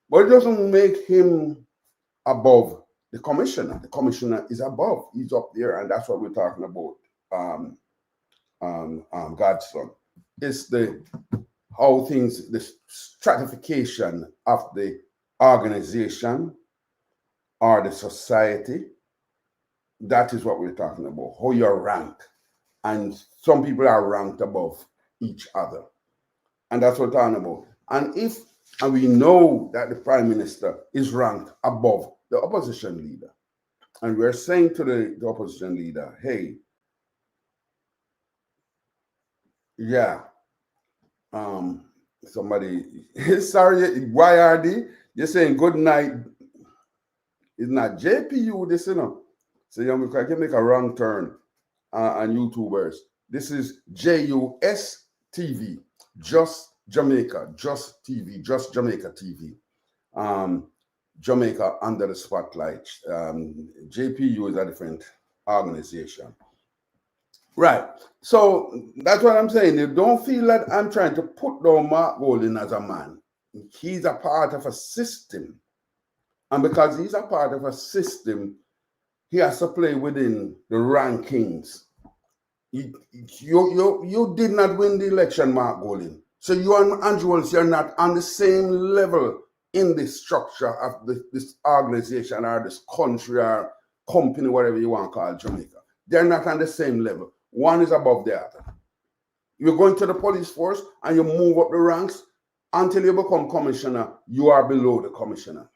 But it doesn't make him above the commissioner. The commissioner is above. He's up there, and that's what we're talking about. Godson. It's how things, the stratification of the organization or the society. That is what we're talking about. How you're ranked, and some people are ranked above each other, and that's what we're talking about. And we know that the prime minister is ranked above the opposition leader, and we're saying to the opposition leader, hey, yeah, somebody, sorry, YRD, you're saying good night. It's not JPU, this, So you can make a wrong turn on YouTubers. This is JUS TV, Just Jamaica, Just TV, Just Jamaica TV. Jamaica under the spotlight. JPU is a different organization. Right. So that's what I'm saying. You don't feel that I'm trying to put down Mark Golden as a man. He's a part of a system. And because he's a part of a system, he has to play within the rankings. You did not win the election, Mark Golden. So you and Andrew Holness, you're not on the same level in the structure of this organization or this country or company, whatever you want to call Jamaica. They're not on the same level. One is above the other. You're going to the police force and you move up the ranks. until you become commissioner, you are below the commissioner.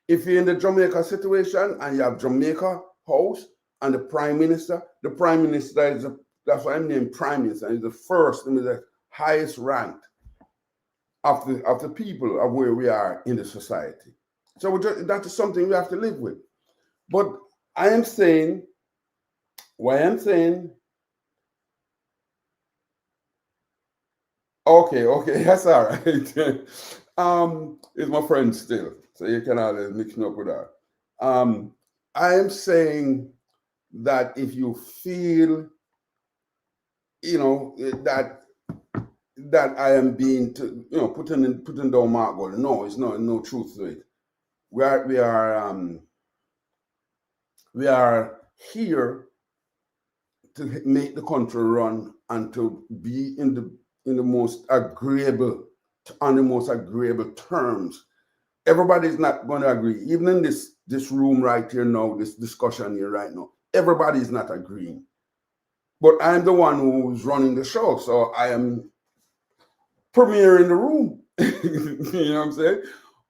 If you're in the Jamaica situation and you have Jamaica House and the Prime Minister is that's why I'm named Prime Minister, is the first, the highest ranked of the people of where we are in the society. So that is something we have to live with. But I am saying, okay, that's all right. It's my friend still, so you can always mix me up with that. I am saying that if you feel, that I am being, putting down Mark Gold, no, it's no truth to it. We are here to make the country run and to be in the most agreeable, on the most agreeable terms. Everybody's not going to agree. Even in this room right here now, this discussion here right now, everybody's not agreeing. But I'm the one who's running the show, so I am premier in the room. You know what I'm saying?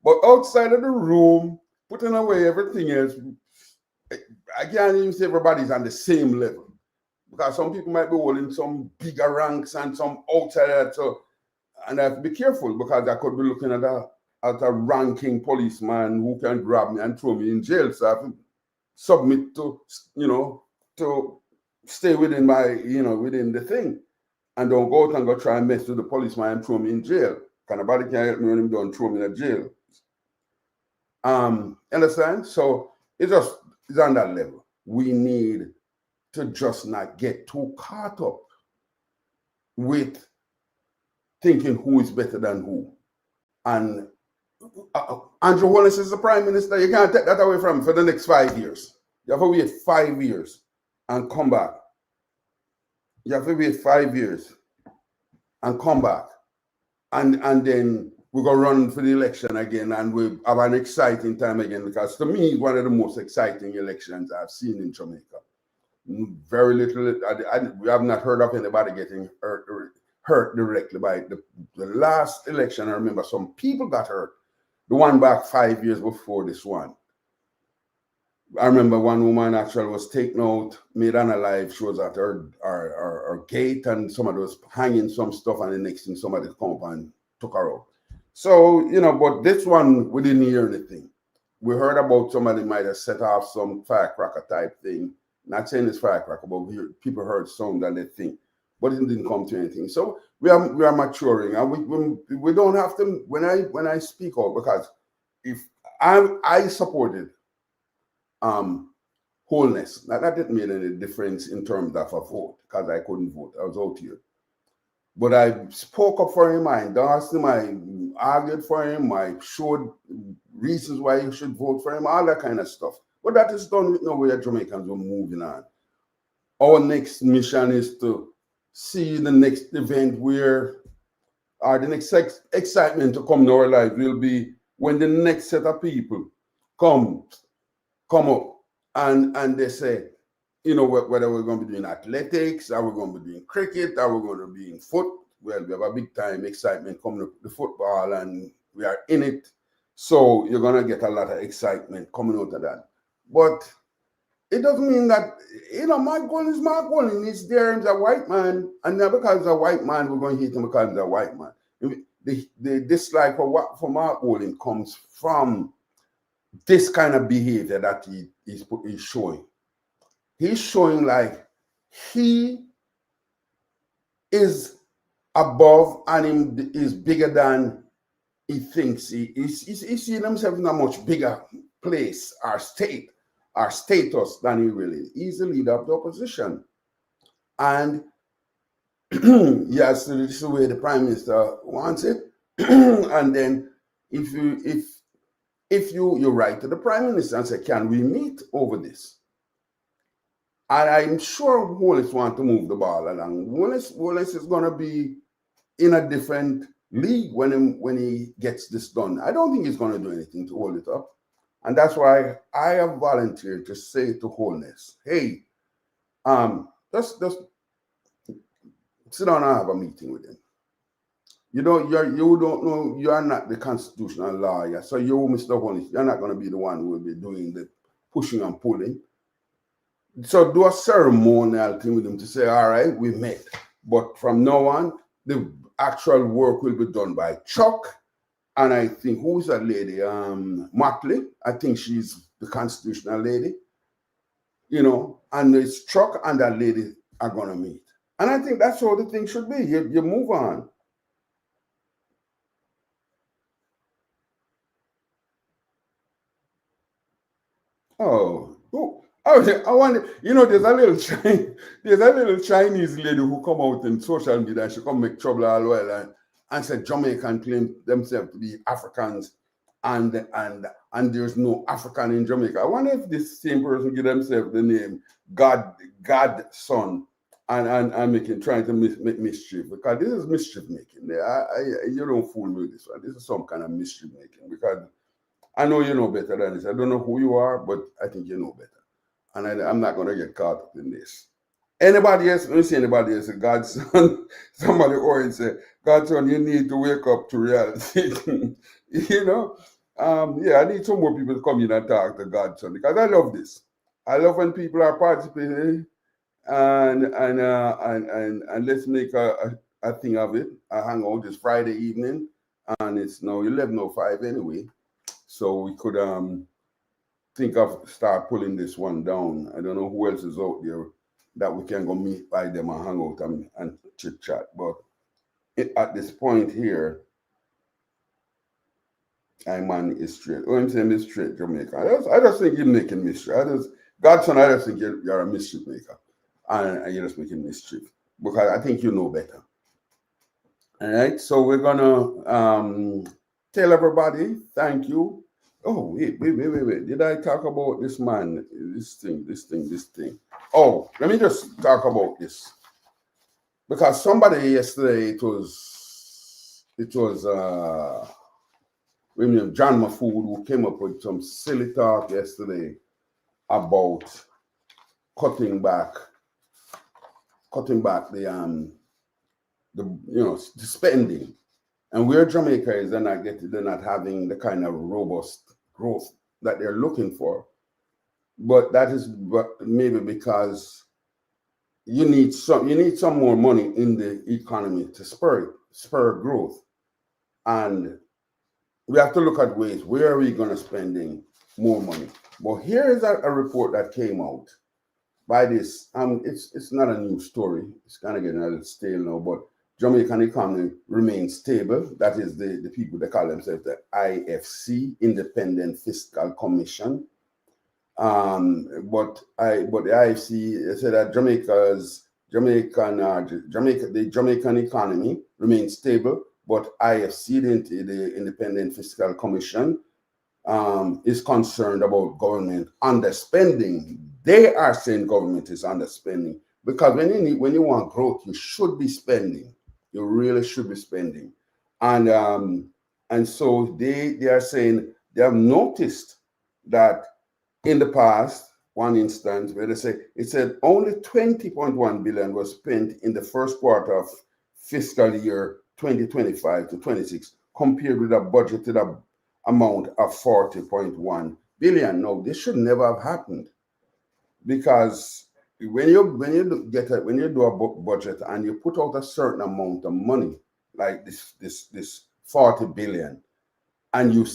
But outside of the room, putting away everything else, I can't even say everybody's on the same level. Because some people might be holding some bigger ranks and some outside of that. So, and I have to be careful because I could be looking at a ranking policeman who can grab me and throw me in jail. So I have to submit to, to stay within within the thing. And don't go out and go try and mess with the policeman and throw me in jail. Because nobody can help me when him don't throw me in jail. Understand? So it's on that level. We need to just not get too caught up with thinking who is better than who. And Andrew Holness is the Prime Minister. You can't take that away from him for the next 5 years. You have to wait 5 years and come back. You have to wait 5 years and come back. And then we're going to run for the election again and we have an exciting time again, because to me, it's one of the most exciting elections I've seen in Jamaica. Very little, we have not heard of anybody getting hurt directly by it. The last election, I remember some people got hurt. The one back 5 years before this one. I remember one woman actually was taken out, made unalive. She was at her gate and somebody was hanging some stuff, and the next thing somebody come up and took her out. So, but this one, we didn't hear anything. We heard about somebody might have set off some firecracker type thing. Not saying it's firecracker, but people heard sound that they think, but it didn't come to anything. So we are maturing, and we don't have to. When I speak out, because if I supported Holness, now that didn't make any difference in terms of a vote, because I couldn't vote. I was out here, but I spoke up for him. I endorsed him. I argued for him. I showed reasons why you should vote for him. All that kind of stuff. But that is done with no way Jamaicans are moving on. Our next mission is to see the next event where, or the next excitement to come in our life will be when the next set of people come up and they say, whether we're going to be doing athletics, are we going to be doing cricket, are we going to be in foot? Well, we have a big time excitement coming up the football and we are in it. So you're going to get a lot of excitement coming out of that. But it doesn't mean that, Mark Golding is Mark Golding. He's there as a white man. And not because he's a white man, we're going to hate him because he's a white man. The dislike for Mark Golding comes from this kind of behavior that he's showing. He's showing like he is above and he is bigger than he thinks he's seeing himself in a much bigger place or state or status than he really is. He's the leader of the opposition. And yes, so this is the way the Prime Minister wants it. And then if you write to the Prime Minister and say, can we meet over this? And I'm sure Holness wants to move the ball along. Holness is going to be in a different league when he gets this done. I don't think he's going to do anything to hold it up. And that's why I have volunteered to say to Holness, hey, just sit down and have a meeting with him. you don't know, you are not the constitutional lawyer. So you, Mr. Holness, you're not going to be the one who will be doing the pushing and pulling. So do a ceremonial thing with them to say, all right, we met. But from now on, the actual work will be done by Chuck. And I think, who's that lady? Motley. I think she's the constitutional lady. You know, and it's Chuck and that lady are going to meet. And I think that's how the thing should be. You move on. Oh, I wonder, you know, there's a little Chinese lady who come out in social media and she come make trouble all well and said Jamaican claim themselves to be Africans and there's no African in Jamaica. I wonder if this same person give themselves the name Godson and trying to make mischief, because this is mischief making. You don't fool me with this one. This is some kind of mischief making, because I know you know better than this. I don't know who you are, but I think you know better. And I'm not going to get caught up in this. Anybody else, let me see anybody else, Godson, somebody already said, Godson, you need to wake up to reality. You know? Yeah, I need some more people to come in and talk to Godson, because I love this. I love when people are participating and let's make a thing of it. I hang out this Friday evening, and it's now 11:05 anyway. So we could think of start pulling this one down. I don't know who else is out there that we can go meet by them and hang out and chit chat. But at this point here, I'm on is straight. Oh, I'm saying is straight Jamaica. I just think you're making mischief. Godson, I just think you're a mischief maker. And you're just making mischief. Because I think you know better. All right. So we're gonna tell everybody thank you. Oh, wait. Did I talk about this man? This thing. Oh, let me just talk about this. Because somebody yesterday, it was John Mafood, who came up with some silly talk yesterday about cutting back the spending. And where Jamaica is, they're not having the kind of robust growth that they're looking for. But that is maybe because you need some more money in the economy to spur growth. And we have to look at ways, where are we going to spending more money? Well, here is a report that came out by this. It's not a new story. It's kind of getting a little stale now, but Jamaican economy remains stable. That is the people that call themselves the IFC, Independent Fiscal Commission. But the IFC said that the Jamaican economy remains stable, but IFC, the Independent Fiscal Commission, is concerned about government underspending. They are saying government is underspending, because when you want growth, you should be spending. You really should be spending. And so they are saying they have noticed that in the past, one instance where it said only 20.1 billion was spent in the first quarter of fiscal year 2025 to 26, compared with a budgeted amount of 40.1 billion. No, this should never have happened, because when you do a budget and you put out a certain amount of money, like this 40 billion, and you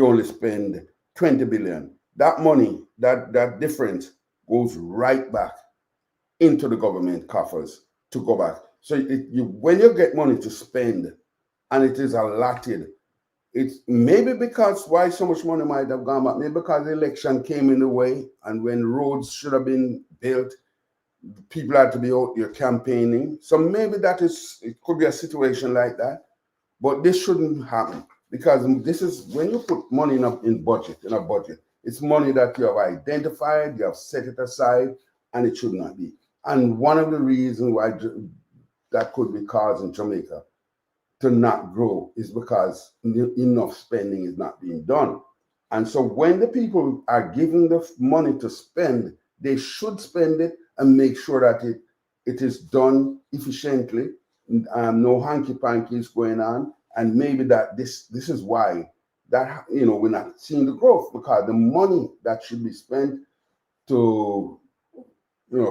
only spend 20 billion, that money, that difference goes right back into the government coffers to go back. So when you get money to spend and it is allotted, it's maybe because why so much money might have gone back, maybe because the election came in the way, and when roads should have been built, people had to be out there campaigning. So maybe it could be a situation like that. But this shouldn't happen, because this is when you put money in a budget, it's money that you have identified, you have set it aside, and it should not be. And one of the reasons why that could be causing Jamaica to not grow is because enough spending is not being done. And so when the people are given the money to spend, they should spend it and make sure that it is done efficiently no hanky pankies going on, and maybe that this is why that we're not seeing the growth, because the money that should be spent to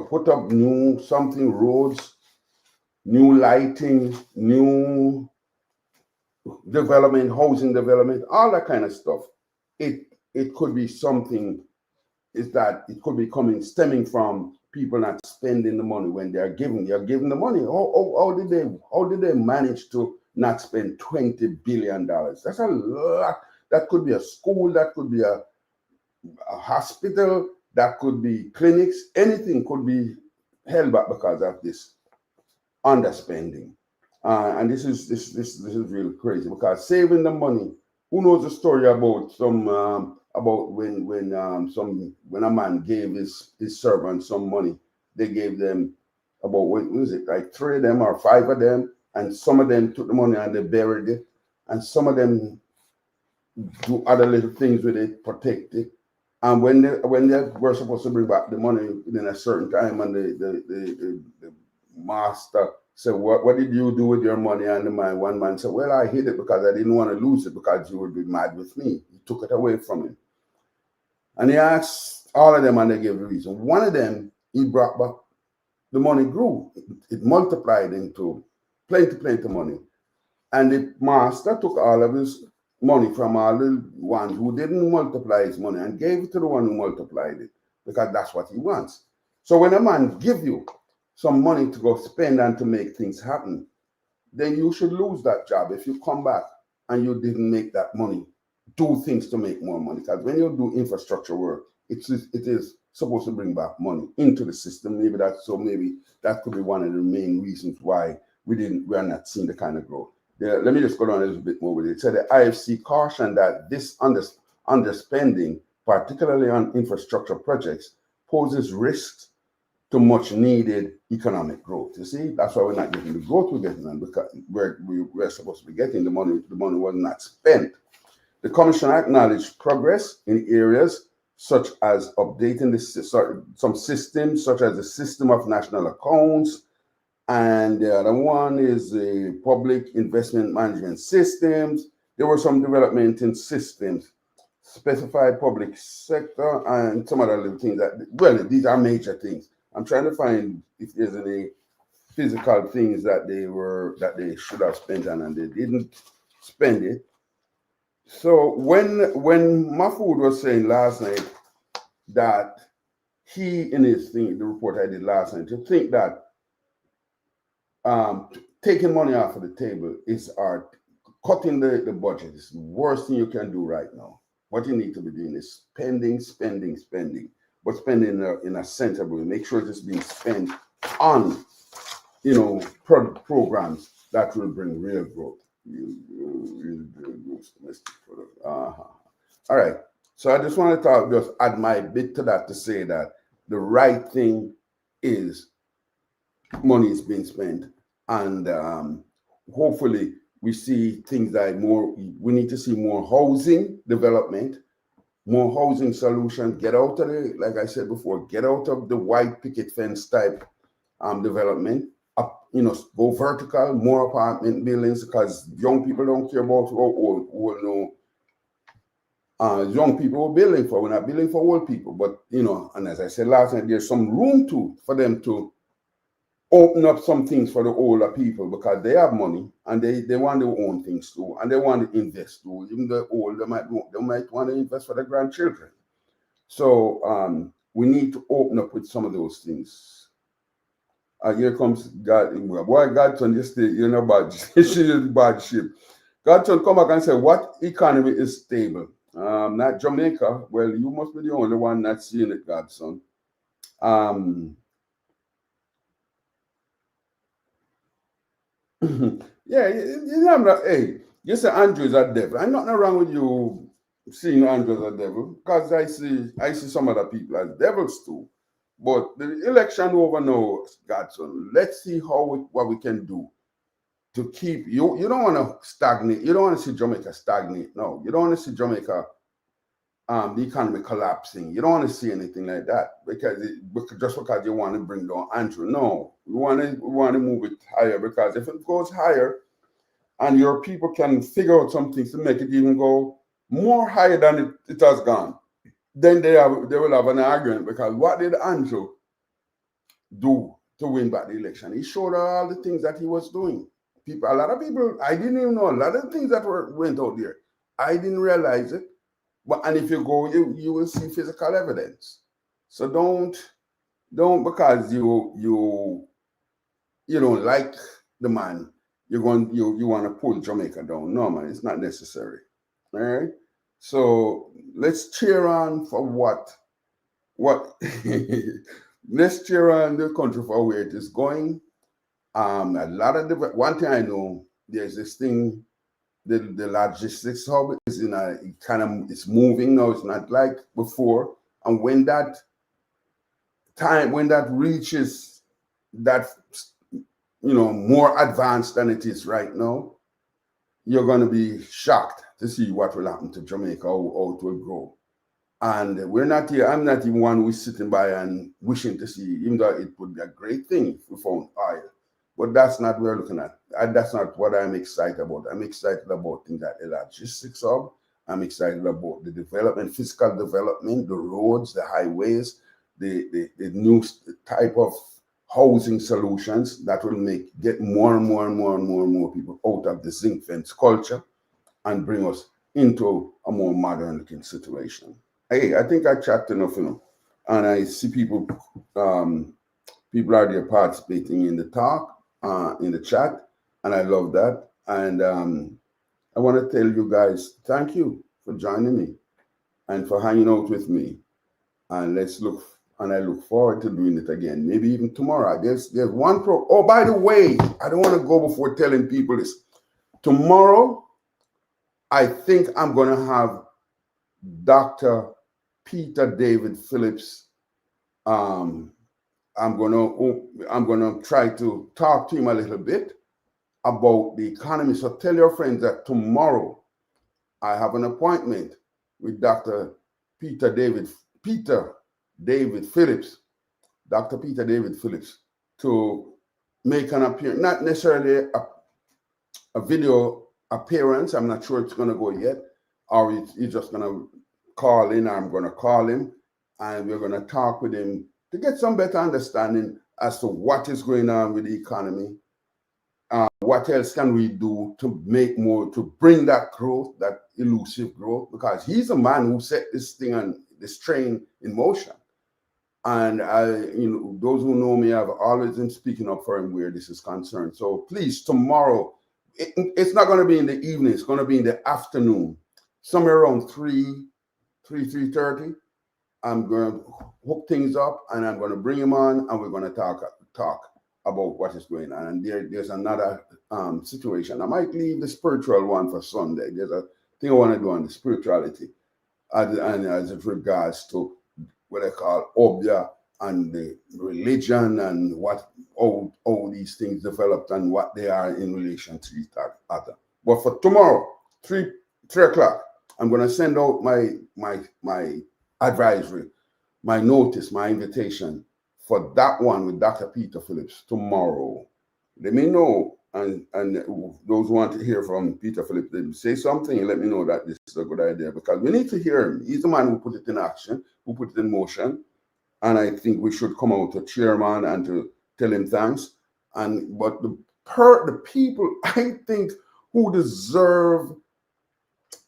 put up new something, roads, new lighting, new development, housing development, all that kind of stuff. It could be something, is that it could be stemming from people not spending the money when they're giving the money. How did they manage to not spend $20 billion? That's a lot. That could be a school, that could be a hospital, that could be clinics, anything could be held back because of this underspending. And this is really crazy, because saving the money. Who knows the story about about when a man gave his servants some money? They gave them about, what was it, like 3 of them or 5 of them, and some of them took the money and they buried it, and some of them do other little things with it, protect it. And when they were supposed to bring back the money in a certain time, and the master said, what did you do with your money? And one man said, well, I hid it because I didn't want to lose it, because you would be mad with me. He took it away from him. And he asked all of them, and they gave a reason. One of them, he brought back, the money grew. It multiplied into plenty money. And the master took all of his money from all the ones who didn't multiply his money and gave it to the one who multiplied it, because that's what he wants. So when a man gives you some money to go spend and to make things happen, then you should lose that job if you come back and you didn't make that money, do things to make more money. Because when you do infrastructure work, it is supposed to bring back money into the system. Maybe that could be one of the main reasons why we are not seeing the kind of growth. Let me just go down a little bit more with it. So the IFC cautioned that this underspending, particularly on infrastructure projects, poses risks to much needed economic growth. You see, that's why we're not getting the growth we're getting, and because we're supposed to be getting the money was not spent. The Commission acknowledged progress in areas such as updating some systems, such as the system of national accounts, and the other one is the public investment management systems. There were some development in systems, specified public sector, and some other little things these are major things. I'm trying to find if there's any physical things that they should have spent on and they didn't spend it. So when Mahfoud was saying last night that he, in his thing, the report I did last night, to think that taking money off of the table is cutting the budget is the worst thing you can do right now. What you need to be doing is spending, but spending in a sensible way. Make sure it's being spent on, programs that will bring real growth. All right. So I just want to just add my bit to that, to say that the right thing is money is being spent, and hopefully we see things like we need to see more housing development, more housing solutions, get out of like I said before, get out of the white picket fence type development, go vertical, more apartment buildings, because young people don't care about young people we're building for. We're not building for old people, but and as I said last night, there's some room for them to open up some things for the older people, because they have money and they want to own things too, and they want to invest too. Even the old, they might want to invest for their grandchildren. So we need to open up with some of those things. Here comes God. Boy, Godson, just bad ship. Godson come back and say, what economy is stable? Not Jamaica. Well, you must be the only one not seeing it, Godson. Yeah, hey, you say Andrew is a devil. I'm not wrong with you seeing Andrew as a devil, because I see some other people as devils too. But the election over now, Godson. Let's see what we can do to keep you. You don't want to stagnate. You don't want to see Jamaica stagnate. No, you don't want to see Jamaica the economy collapsing. You don't want to see anything like that just because you want to bring down Andrew. No, we want to move it higher, because if it goes higher and your people can figure out some things to make it even go more higher than it has gone, then they will have an argument, because what did Andrew do to win back the election? He showed all the things that he was doing. A lot of people, I didn't even know a lot of the things that went out there. I didn't realize it. And if you go, you will see physical evidence. So don't because you don't like the man, you want to pull Jamaica down. No, man, it's not necessary. All right. So let's cheer on for what let's cheer on the country for where it is going. A lot of one thing I know, there's this thing, the logistics hub is it's moving now. It's not like before. And when that reaches that, more advanced than it is right now, you're going to be shocked to see what will happen to Jamaica, how it will grow. And we're not here. I'm not even one who's sitting by and wishing to see, even though it would be a great thing if we found oil. But that's not what we're looking at. That's not what I'm excited about. I'm excited about things like the logistics hub. I'm excited about the development, physical development, the roads, the highways, the new type of housing solutions that will get more and more people out of the zinc fence culture and bring us into a more modern looking situation. Hey, I think I chat enough, and I see people are there participating in the talk, in the chat, and I love that. And I want to tell you guys, thank you for joining me and for hanging out with me. And I look forward to doing it again, maybe even tomorrow. There's one oh, by the way, I don't want to go before telling people this. Tomorrow, I think I'm going to have Dr. Peter David Phillips. I'm gonna try to talk to him a little bit about the economy. So tell your friends that tomorrow I have an appointment with Dr. Peter David Phillips, Dr. Peter David Phillips, to make an appearance, not necessarily a video appearance. I'm not sure it's going to go yet, or he's just going to call in, or I'm going to call him, and we're going to talk with him to get some better understanding as to what is going on with the economy. What else can we do to bring that growth, that elusive growth? Because he's the man who set this thing and this train in motion. And those who know me, I've always been speaking up for him where this is concerned. So please, tomorrow, it's not going to be in the evening. It's going to be in the afternoon, somewhere around 3:30. I'm going to hook things up, and I'm going to bring him on, and we're going to talk about what is going on. And there's another situation. I might leave the spiritual one for Sunday. There's a thing I want to do on the spirituality, and as it regards to what I call Obia and the religion and what all these things developed and what they are in relation to each other. But for tomorrow, 3 o'clock, I'm going to send out my advisory, my notice, my invitation for that one with Dr. Peter Phillips tomorrow. Let me know, and those who want to hear from Peter Phillips, they say something and let me know that this is a good idea, because we need to hear him. He's the man who put it in action, who put it in motion, and I think we should come out to cheer him on and to tell him thanks. But the people, I think, who deserve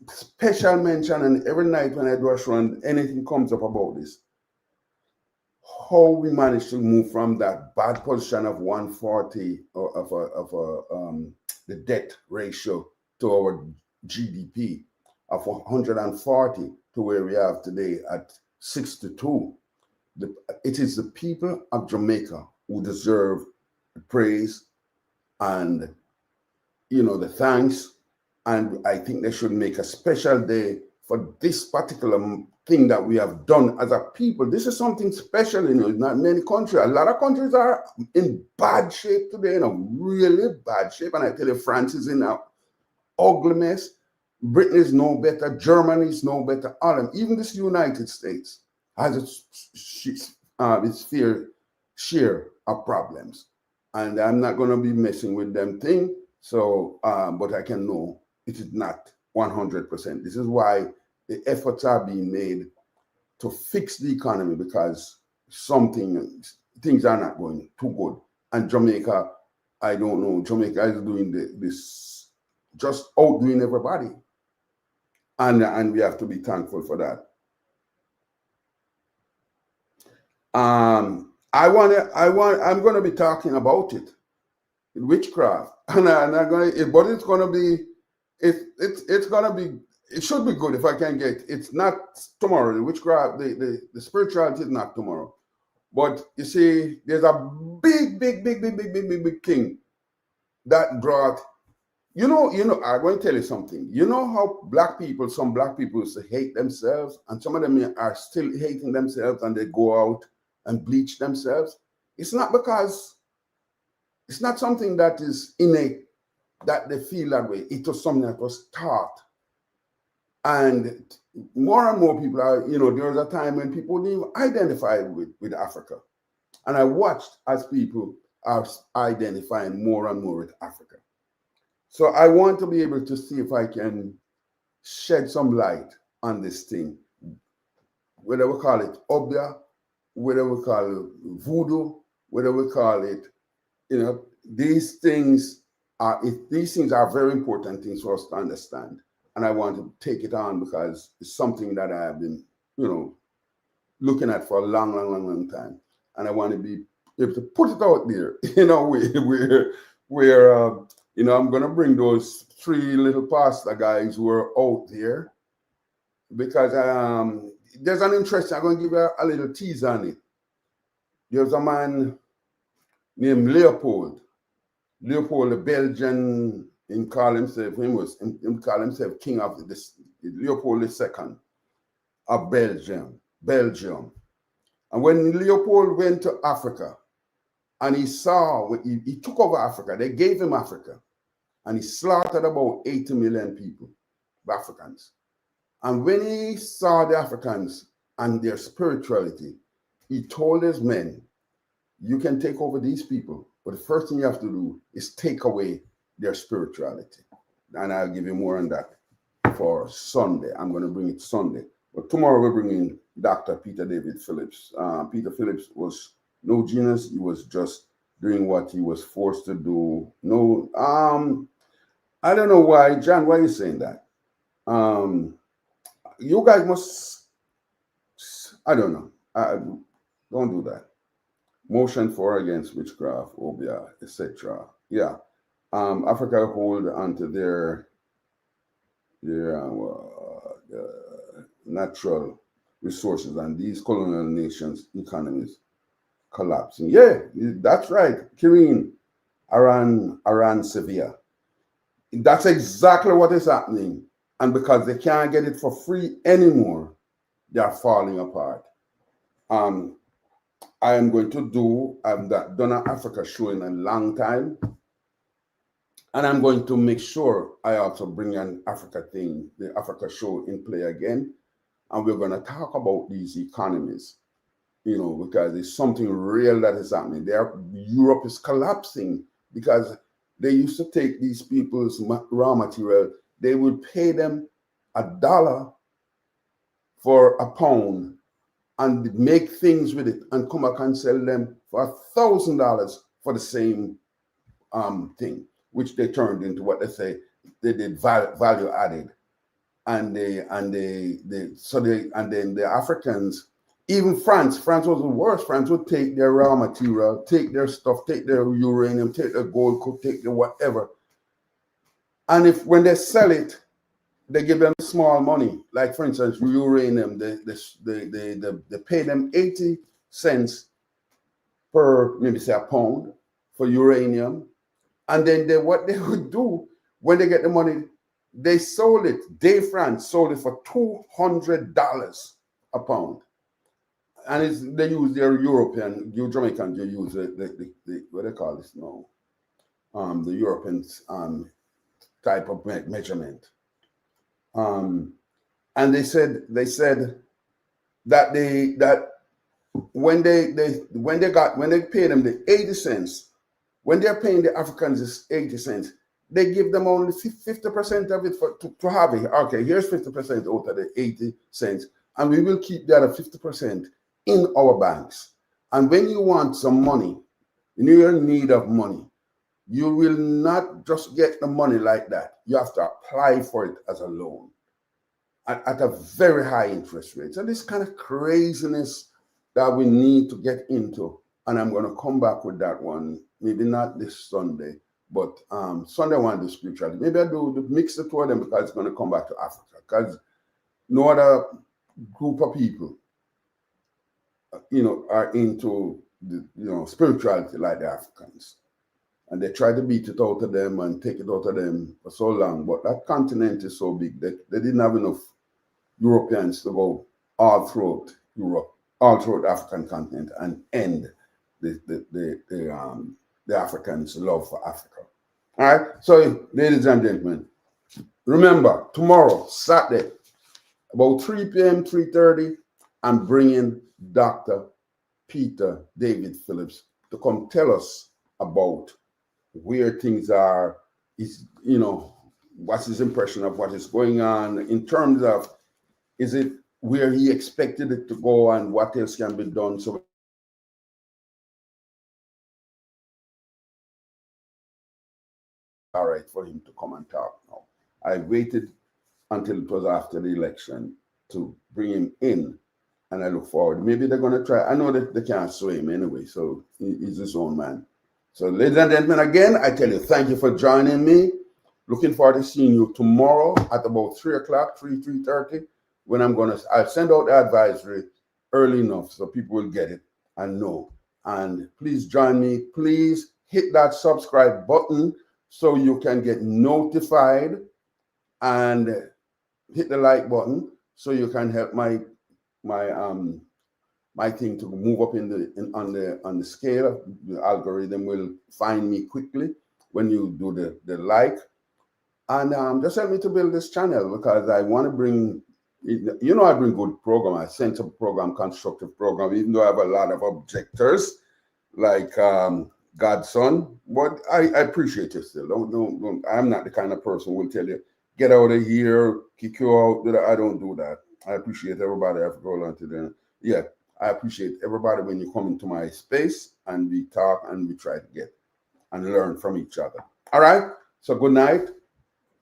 special mention, and every night when I do a show and anything comes up about this, how we managed to move from that bad position of 140 the debt ratio to our GDP of 140 to where we are today at 62. It is the people of Jamaica who deserve the praise and the thanks. And I think they should make a special day for this particular thing that we have done as a people. This is something special, not many countries. A lot of countries are in bad shape today, really bad shape. And I tell you, France is in an ugly mess. Britain is no better. Germany is no better. All of them, even this United States has its fair share of problems. And I'm not going to be messing with them thing. So, but I can know it is not 100%. This is why the efforts are being made to fix the economy, because things are not going too good. And Jamaica, I don't know, Jamaica is doing this, just outdoing everybody. And we have to be thankful for that. I'm going to be talking about it, witchcraft, and I'm going to, but it's going to be, it's going to be, it should be good if I can get. It's not tomorrow. The witchcraft, the spirituality is not tomorrow. But you see, there's a big king that brought. You know. I'm going to tell you something. You know how some black people used to hate themselves, and some of them are still hating themselves, and they go out and bleach themselves. It's not something that is innate that they feel that way. It was something that was taught. And more people are, there was a time when people didn't even identify with Africa. And I watched as people are identifying more and more with Africa. So I want to be able to see if I can shed some light on this thing, whether we call it Obia, whether we call it voodoo, whether we call it, these things are very important things for us to understand. And I want to take it on because it's something that I have been, looking at for a long time. And I want to be able to put it out there, where I'm going to bring those 3 little pastor guys who are out there, because there's an interest. I'm going to give you a little tease on it. There's a man named Leopold the Belgian. He called himself king of this, Leopold II of Belgium. And when Leopold went to Africa and he saw, he took over Africa, they gave him Africa, and he slaughtered about 80 million people, Africans. And when he saw the Africans and their spirituality, he told his men, you can take over these people, but the first thing you have to do is take away their spirituality. And I'll give you more on that for Sunday. I'm going to bring it Sunday. But tomorrow we're bringing Dr. Peter David Phillips. Peter Phillips was no genius. He was just doing what he was forced to do. No, I don't know why. John, why are you saying that? You guys must, I don't know. Don't do that. Motion for against witchcraft, Obia, etc. Yeah. Africa hold onto their natural resources, and these colonial nations' economies collapsing. Yeah, that's right. Kirin, Iran, Sevilla. That's exactly what is happening. And because they can't get it for free anymore, they are falling apart. I've not done an Africa show in a long time. And I'm going to make sure I also bring an the Africa show in play again. And we're going to talk about these economies, because it's something real that is happening. Europe is collapsing because they used to take these people's raw material. They would pay them $1 for a pound and make things with it and come back and sell them for $1,000 for the same thing, which they turned into what they say they did value added. And then the Africans, even France was the worst. France would take their raw material, take their stuff, take their uranium, take their gold, take their whatever. And when they sell it, they give them small money. Like, for instance, uranium, they pay them 80 cents per, maybe say a pound for uranium. And then what they would do when they get the money, they sold it. France sold it for $200 a pound. And they use their Jamaicans, they use the what they call this now? The European type of measurement. And they said that when they pay them the 80 cents, when they're paying the Africans 80 cents, they give them only 50% of it to have it. Okay, here's 50% out of the 80 cents, and we will keep the other 50% in our banks. And when you want some money, when you're in need of money, you will not just get the money like that. You have to apply for it as a loan at a very high interest rate. So this kind of craziness that we need to get into. And I'm going to come back with that one, maybe not this Sunday, but Sunday I want to do spirituality. Maybe I do mix the two of them because it's going to come back to Africa. Because no other group of people, are into spirituality like the Africans. And they try to beat it out of them and take it out of them for so long. But that continent is so big that they didn't have enough Europeans to go all throughout Europe, all throughout the African continent and end the Africans' love for Africa. All right. So, ladies and gentlemen, remember tomorrow, Saturday, about 3 p.m., 3:30, I'm bringing Dr. Peter David Phillips to come tell us about where things are, what's his impression of what is going on in terms of, is it where he expected it to go and what else can be done. So all right for him to come and talk now. I waited until it was after the election to bring him in, and I look forward. Maybe they're going to try. I know that they can't sway him anyway, so he's his own man. So, ladies and gentlemen, again, I tell you, thank you for joining me. Looking forward to seeing you tomorrow at about 3 o'clock, 3:30, when I'll send out the advisory early enough so people will get it and know. And please join me. Please hit that subscribe button so you can get notified, and hit the like button so you can help my thing to move up on the scale. The algorithm will find me quickly when you do the like, and just help me to build this channel, because I want to bring, I bring good program. I sensible program, constructive program, even though I have a lot of objectors like Godson, but I appreciate you still. Don't, I'm not the kind of person who will tell you, get out of here, kick you out. I don't do that. I appreciate everybody. I have to go on to them. Yeah, I appreciate everybody when you come into my space and we talk and we try to get and learn from each other. All right. So good night.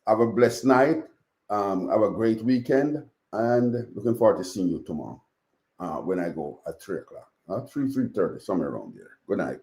Have a blessed night. Have a great weekend, and looking forward to seeing you tomorrow when I go at 3 o'clock, 3:30, somewhere around there. Good night.